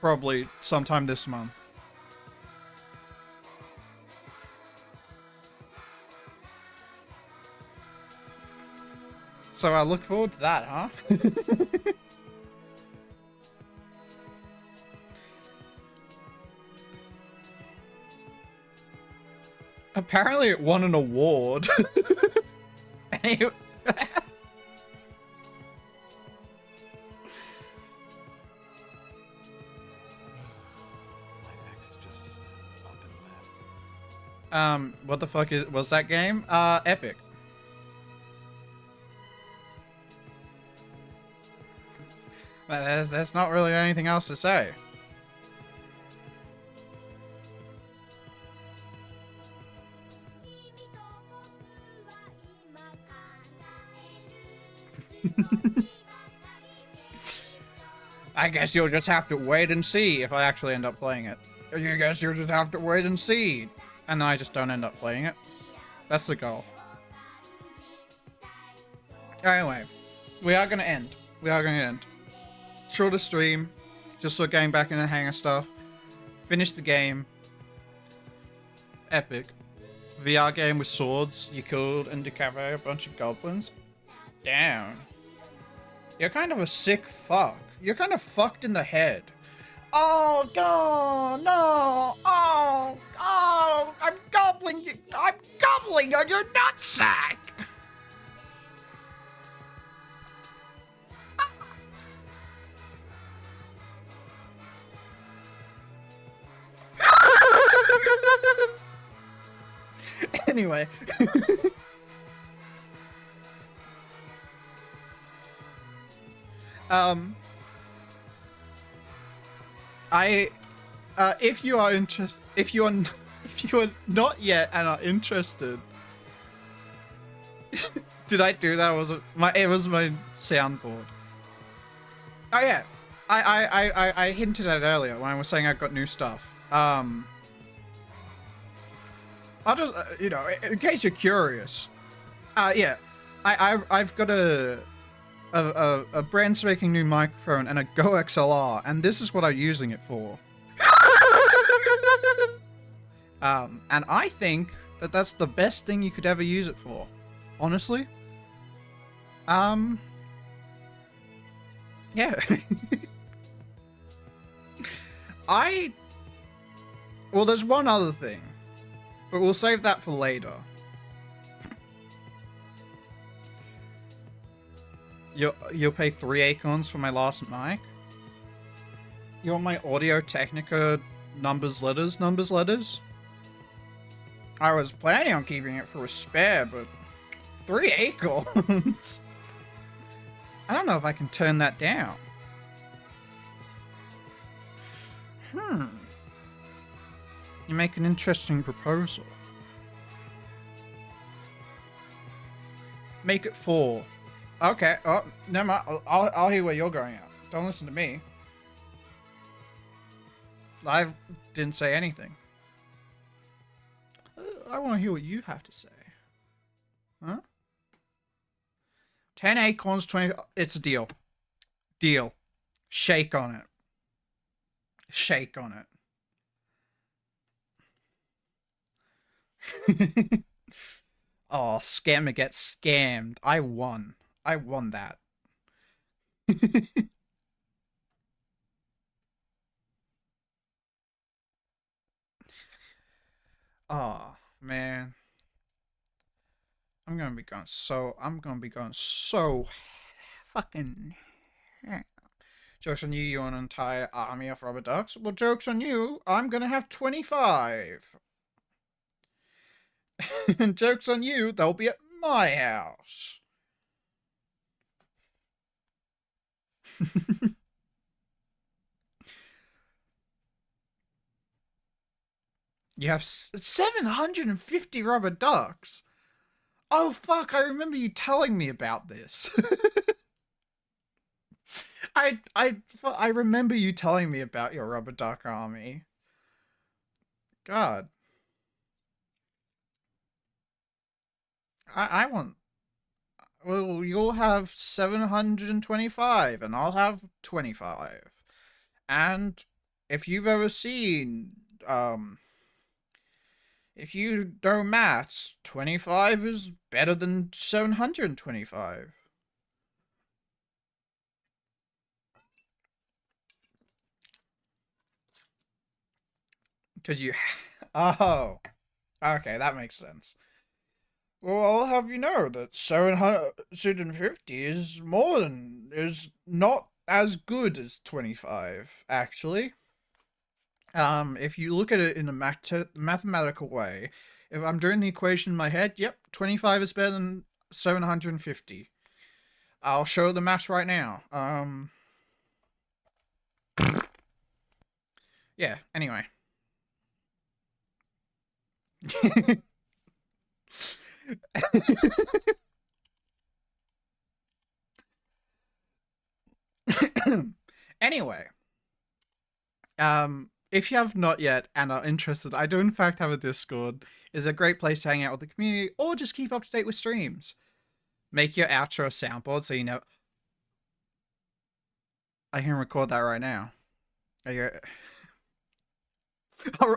Probably sometime this month. So I look forward to that, huh? Apparently it won an award. Anyway. What the fuck was that game? Epic. There's not really anything else to say. I guess you'll just have to wait and see if I actually end up playing it. I guess you'll just have to wait and see. And then I just don't end up playing it. That's the goal. Anyway, we are gonna end. Shorter stream, just for getting back in the hang of stuff. Finish the game. Epic. VR game with swords. You killed and decapitated a bunch of goblins. Damn. You're kind of a sick fuck. You're kind of fucked in the head. Oh, no, no, oh, I'm gobbling on your nutsack. Anyway. If you are if you are not yet and are interested, did I do that? Was it my soundboard? Oh yeah, I hinted at it earlier when I was saying I got new stuff. I'll just you know, in case you're curious. Yeah, I've got a brand spanking new microphone and a Go XLR, and this is what I'm using it for. And I think that that's the best thing you could ever use it for, honestly. Yeah. Well, there's one other thing, but we'll save that for later. You'll pay 3 acorns for my last mic? You want my Audio Technica numbers letters? I was planning on keeping it for a spare, but 3 acorns? I don't know if I can turn that down. You make an interesting proposal. Make it 4. Okay, oh, never mind. I'll hear where you're going at. Don't listen to me. I didn't say anything. I want to hear what you have to say. Huh? 10 acorns, 20... It's a deal. Deal. Shake on it. Shake on it. Oh, scammer gets scammed. I won. I won that. Oh, man. I'm gonna be going so fucking... Joke's on you, you want an entire army of rubber ducks? Well, joke's on you, I'm gonna have 25. And joke's on you, they'll be at my house. You have 750 rubber ducks. Oh fuck, I remember you telling me about this. I remember you telling me about your rubber duck army. God. I want... Well, you'll have 725 and I'll have 25. And if you've ever seen, if you know maths, 25 is better than 725. Because you... Oh. Okay, that makes sense. Well, I'll have you know that 750 is not as good as 25, actually. If you look at it in a mathematical way, if I'm doing the equation in my head, yep, 25 is better than 750. I'll show the maths right now. Yeah, anyway. Anyway, if you have not yet and are interested, I do in fact have a Discord. It's a great place to hang out with the community or just keep up to date with streams. Make your outro soundboard so you know. I can record that right now.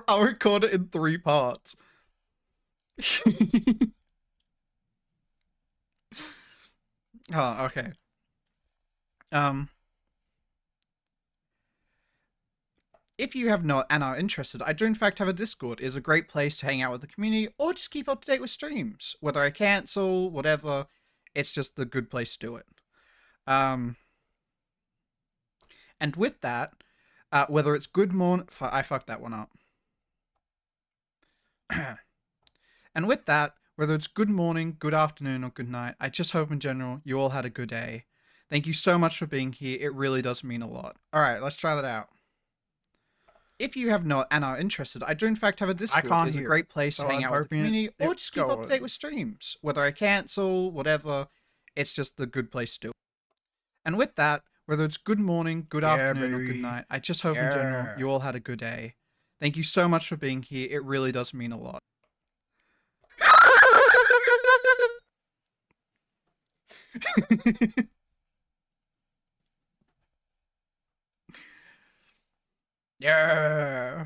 I'll record it in 3 parts. Oh, okay. If you have not and are interested, I do in fact have a Discord. It is a great place to hang out with the community or just keep up to date with streams. Whether I cancel, whatever, it's just the good place to do it. And with that, whether it's good morning... I fucked that one up. And with that, whether it's good morning, good afternoon, or good night, I just hope in general you all had a good day. Thank you so much for being here. It really does mean a lot. Alright, let's try that out. If you have not and are interested, I do in fact have a Discord. can't It's a hear great it, place so to hang I'm out with the hoping community or it just keep go up to date on. with streams. Whether I cancel, whatever, it's just the good place to do it. And with that, whether it's good morning, good afternoon, or good baby. night, I just hope in general Yeah. you all had a good day. Thank you so much for being here. It really does mean a lot. Yeah.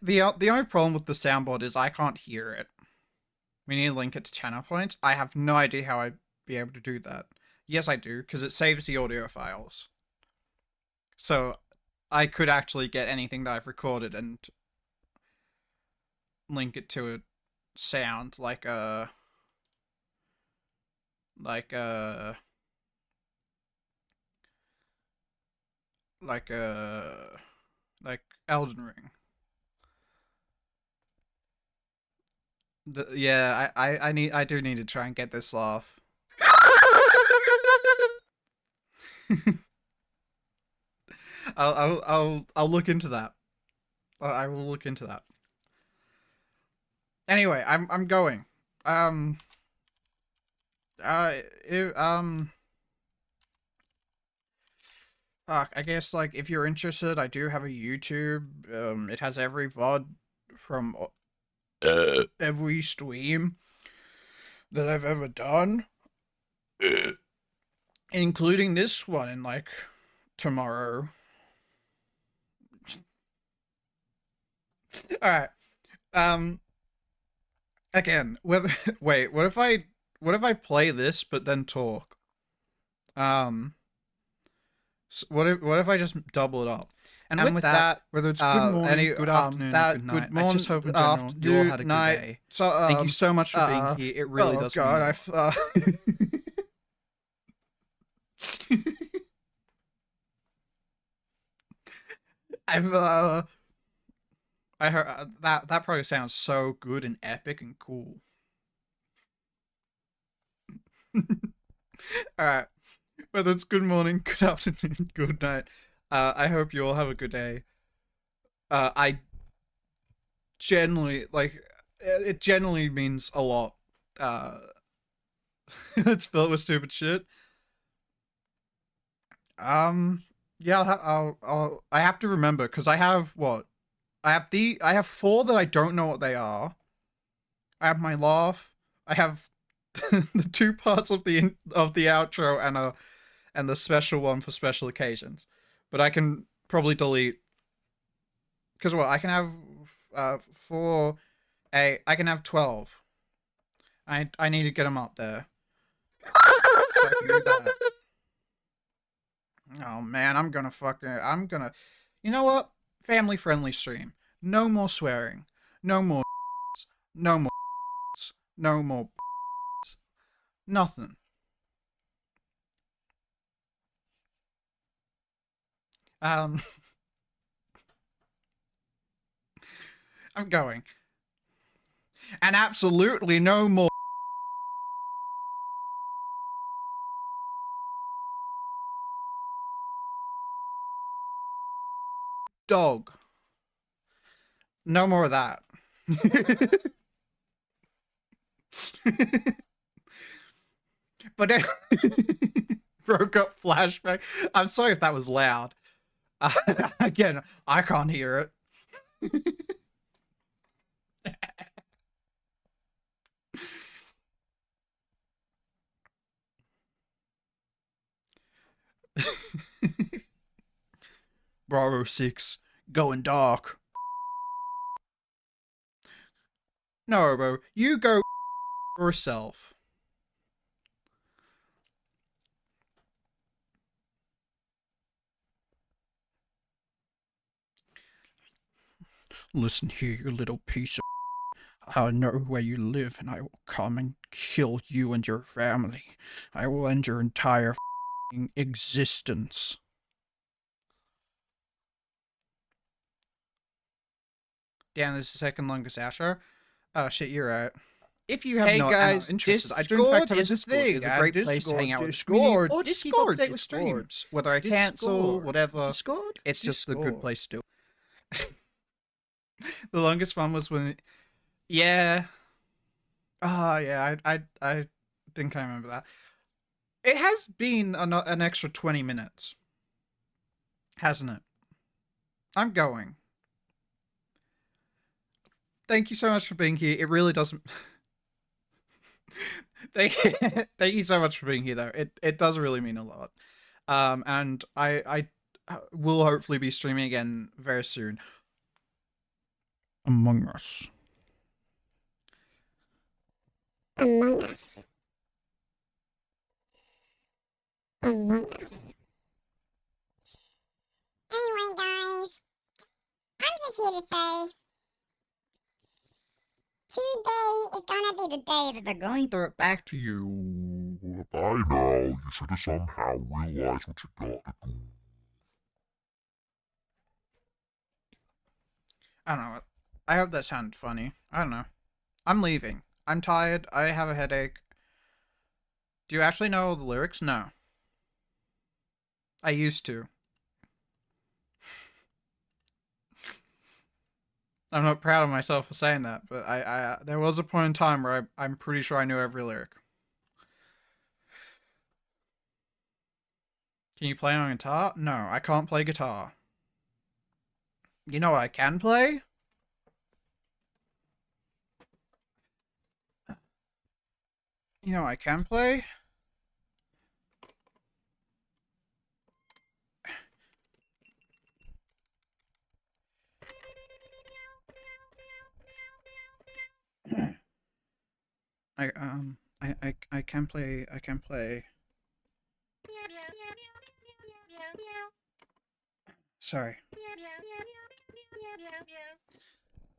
The only problem with the soundboard is I can't hear it. We need to link it to channel points. I have no idea how I'd be able to do that. Yes, I do, because it saves the audio files. So I could actually get anything that I've recorded and link it to a sound like like Elden Ring. Yeah, I do need to try and get this laugh. I'll look into that. I will look into that. Anyway, I'm going. Fuck, I guess, like, if you're interested, I do have a YouTube. It has every VOD from every stream that I've ever done. Including this one in, like, tomorrow. Alright. Again, whether wait, what if I play this but then talk? So what if I just double it up? And with that, whether it's good morning, good afternoon, or good night, I just hope in general you all had a good day. So, Thank you so much for being here. It really does mean a lot. I heard that probably sounds so good and epic and cool. Alright. Whether it's good morning, good afternoon, good night. I hope you all have a good day. I generally, like, it generally means a lot. It's filled with stupid shit. Yeah, I have to remember, because I have, what? I have 4 that I don't know what they are. I have my laugh. I have the 2 parts of the outro and the special one for special occasions. But I can probably delete, because what, I can have 4, I can have 12. I need to get them up there. So I can do that. Oh man, I'm gonna, you know what? Family friendly stream. No more swearing. No more no more no more nothing. I'm going. And absolutely no more dog. No more of that. But broke up flashback. I'm sorry if that was loud. Again, I can't hear it. Bravo 6, going dark. No, bro, you go yourself. Listen here, you little piece of I know where you live and I will come and kill you and your family. I will end your entire existence. Damn, this is the second longest outro. Oh shit, you're right. If you have Hey not guys, and are interested, I do in fact have a Discord is a Discord. thing, It's a and great place to hang out with the community or just keep up to date with streams. Whether I cancel, whatever, Discord? it's just a good Discord. place to do it. The longest one was when, yeah. Yeah, I think I remember that. It has been an extra 20 minutes, hasn't it? I'm going. Thank you so much for being here. It really doesn't... thank you so much for being here, though. It does really mean a lot. And I will hopefully be streaming again very soon. Among Us. Among Us. Among Us. Anyway, guys, I'm just here to say, today is gonna be the day that they're going to throw it back to You, by now, you should have somehow realized what you got to do. I don't know. I hope that sounded funny. I don't know. I'm leaving. I'm tired. I have a headache. Do you actually know all the lyrics? No. I used to. I'm not proud of myself for saying that, but I there was a point in time where I'm pretty sure I knew every lyric. Can you play on guitar? No, I can't play guitar. You know what I can play? You know what I can play? I can play. Sorry.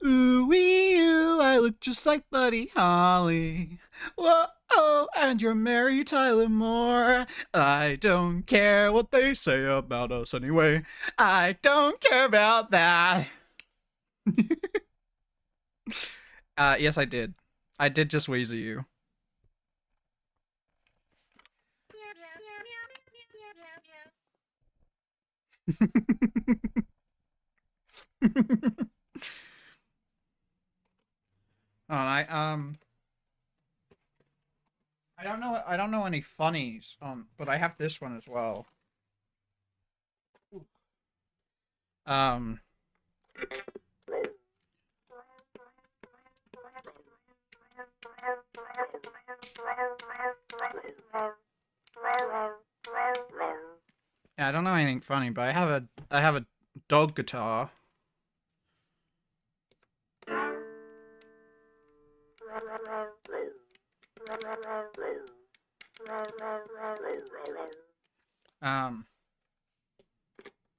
Ooh wee oo, I look just like Buddy Holly. Whoa, oh, and you're Mary Tyler Moore. I don't care what they say about us anyway. I don't care about that. Yes, I did. I did just Weezer you. Oh, I don't know any funnies, but I have this one as well. Um Yeah, I don't know anything funny, but I have a dog guitar.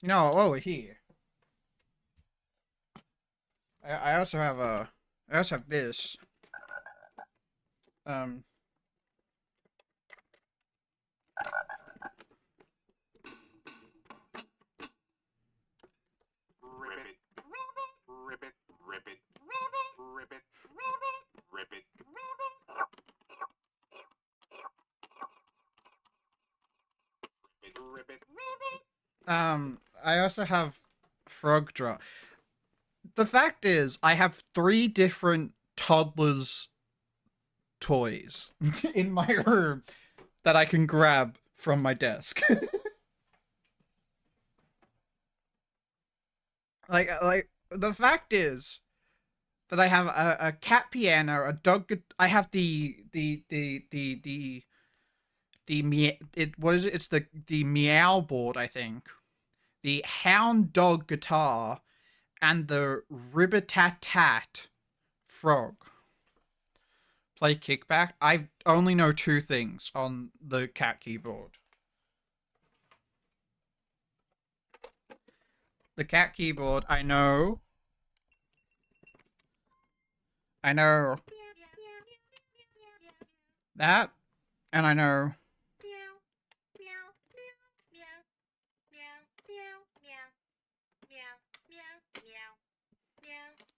No, over here. I also have this. Um I also have frog draw. The fact is, I have 3 different toddlers toys in my room that I can grab from my desk. like the fact is that I have a cat piano, a dog. I have what is it? It's the meow board, I think. The hound dog guitar and the Ribbitat frog. Play kickback. I only know 2 things on the cat keyboard. The cat keyboard, I know that, and I know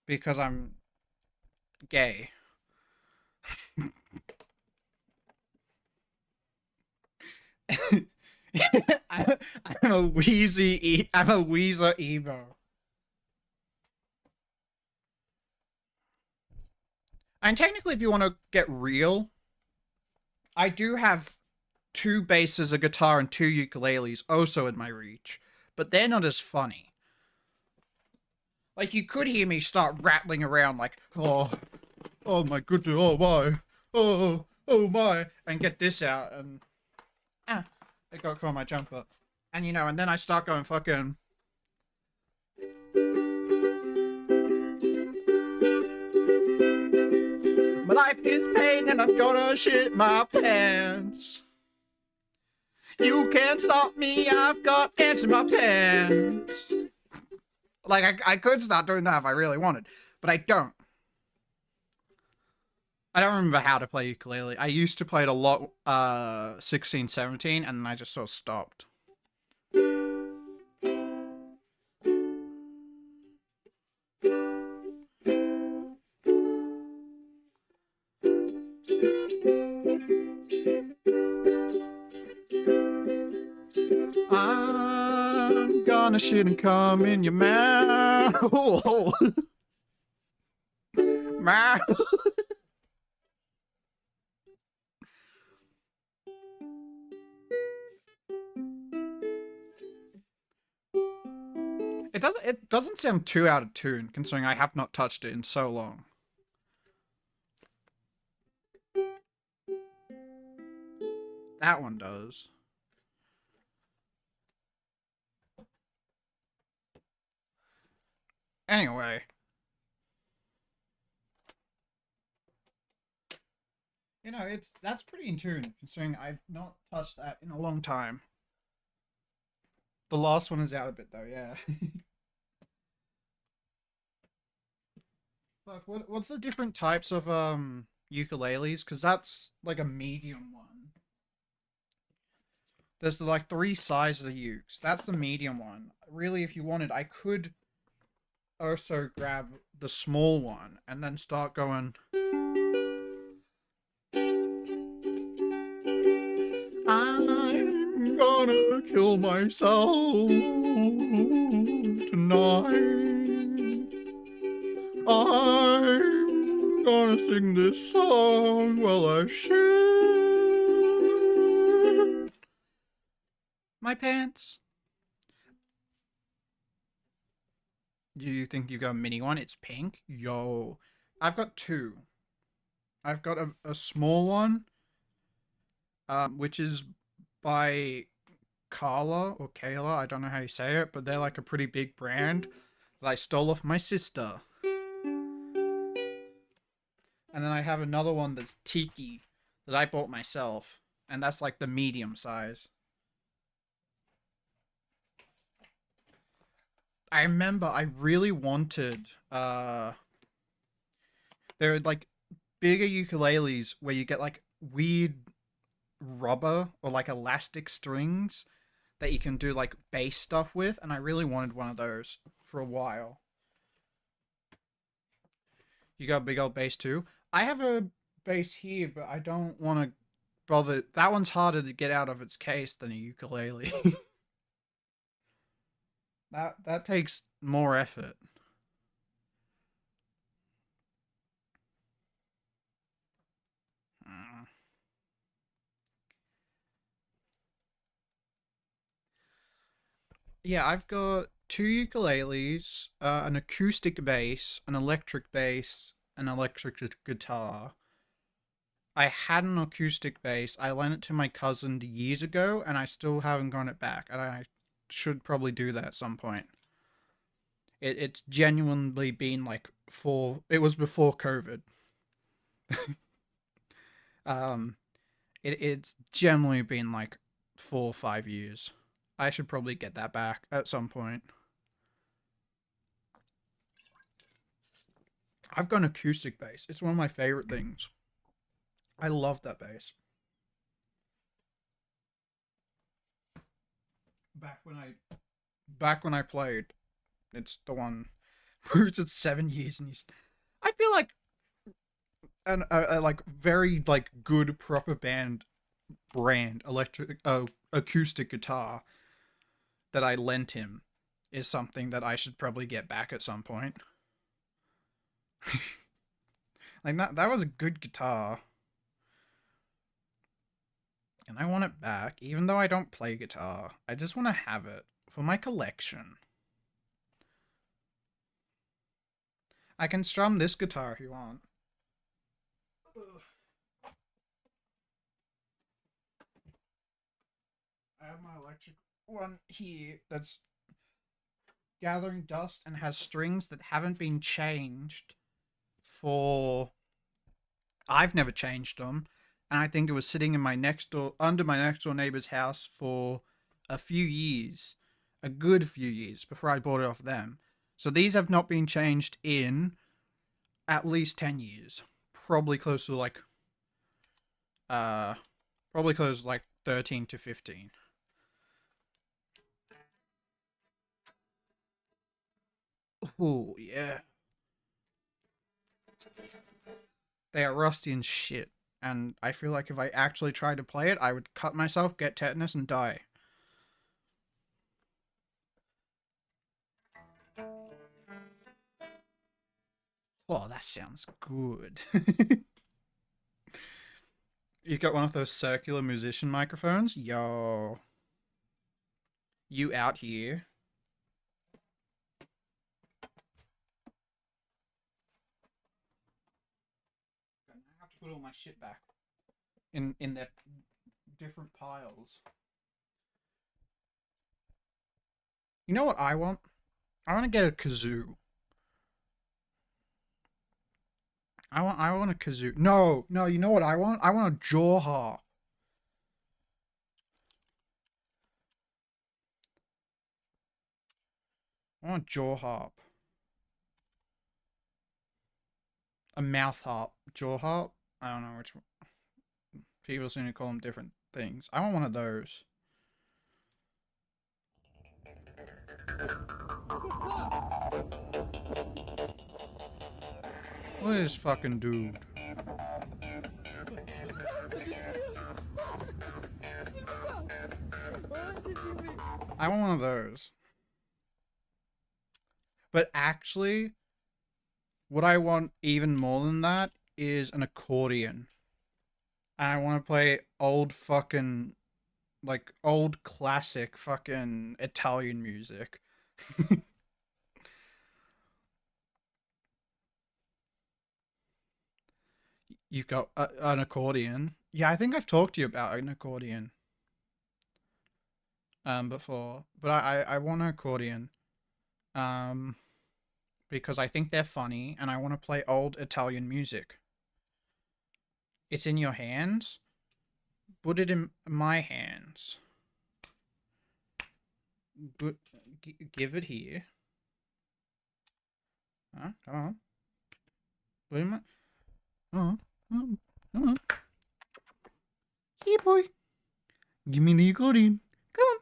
because I'm gay. I'm a I'm a Weezer emo. And technically, if you want to get real, I do have 2 basses, a guitar, and 2 ukuleles also in my reach, but they're not as funny. Like, you could hear me start rattling around like, oh my goodness, oh my, oh my, and get this out, and it got caught on my jumper. And you know, and then I start going fucking. My life is pain and I'm gonna shit my pants. You can't stop me, I've got ants in my pants. Like, I could start doing that if I really wanted, but I don't. I don't remember how to play ukulele. I used to play it a lot, 16, 17, and then I just sort of stopped. I'm gonna shit and come in your mouth. Mouth. It doesn't sound too out of tune, considering I have not touched it in so long. That one does. Anyway. You know, that's pretty in tune, considering I've not touched that in a long time. The last one is out a bit though, yeah. Fuck, what's the different types of ukuleles? Because that's like a medium one. There's like 3 sizes of ukes. That's the medium one. Really, if you wanted, I could also grab the small one and then start going. I'm gonna kill myself tonight. I'm gonna sing this song while I shit my pants. Do you think you got a mini one? It's pink? Yo. I've got 2. I've got a small one, which is by Carla or Kayla, I don't know how you say it, but they're like a pretty big brand that I stole off my sister. And then I have another one that's Tiki that I bought myself, and that's like the medium size. I remember I really wanted there are like bigger ukuleles where you get like weird rubber or like elastic strings that you can do like bass stuff with, and I really wanted one of those for a while. You got a big old bass too? I have a bass here, but I don't want to bother. That one's harder to get out of its case than a ukulele. That takes more effort. Yeah, I've got 2 ukuleles, an acoustic bass, an electric bass, an electric guitar. I had an acoustic bass. I lent it to my cousin years ago, and I still haven't got it back. And I should probably do that at some point. It's genuinely been like it was before COVID. It's generally been like 4 or 5 years. I should probably get that back at some point. I've got an acoustic bass. It's one of my favorite things. I love that bass. Back when I played, it's the one Roots at 7 years and he's... I feel like a like very like good proper brand electric acoustic guitar that I lent him is something that I should probably get back at some point. Like that was a good guitar. And I want it back, even though I don't play guitar. I just want to have it for my collection. I can strum this guitar if you want. I have my electric one here that's gathering dust and has strings that haven't been changed for... I've never changed them. And I think it was sitting in my under my next door neighbor's house for a few years. A good few years before I bought it off them. So these have not been changed in at least 10 years. Probably close to like... probably close to like 13 to 15. Oh, yeah. They are rusty and shit. And I feel like if I actually tried to play it, I would cut myself, get tetanus, and die. Oh, that sounds good. You got one of those circular musician microphones? Yo. You out here? I have to put all my shit back in their different piles. You know what I want? I want to get a kazoo. I want a kazoo. No, you know what I want? I want a jaw harp. I want a jaw harp. A mouth harp. Jaw harp? I don't know which one. People seem to call them different things. I want one of those. Look at this fucking dude. I want one of those. But actually, what I want even more than that is an accordion. And I want to play old fucking, like, old classic fucking Italian music. You've got an accordion. Yeah, I think I've talked to you about an accordion. Before. But I want an accordion. Because I think they're funny, and I want to play old Italian music. It's in your hands? Put it in my hands. Give it here. Huh? Come on. Put it in my... Oh, come on. Here, boy. Give me the accordion. Come on.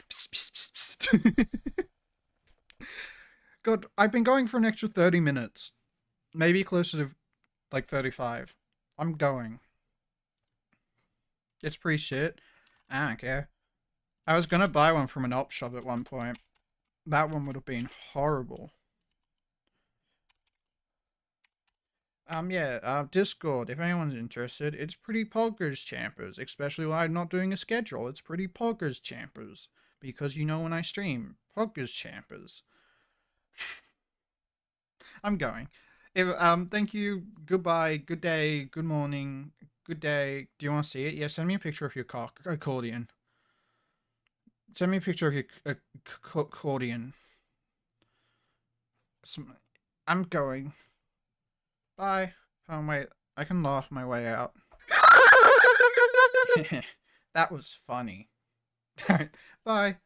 Psst, psst, psst. God, I've been going for an extra 30 minutes. Maybe closer to, like, 35. I'm going. It's pretty shit. I don't care. I was gonna buy one from an op shop at one point. That one would have been horrible. Discord, if anyone's interested, it's pretty poggers champers, especially when I'm not doing a schedule. It's pretty poggers champers, because you know when I stream, poggers champers. I'm going. Thank you, goodbye, good day, good morning, good day. Do you want to see it? Yeah, send me a picture of your accordion. Send me a picture of your accordion. I'm going. Bye. Oh, wait. I can laugh my way out. That was funny. Bye.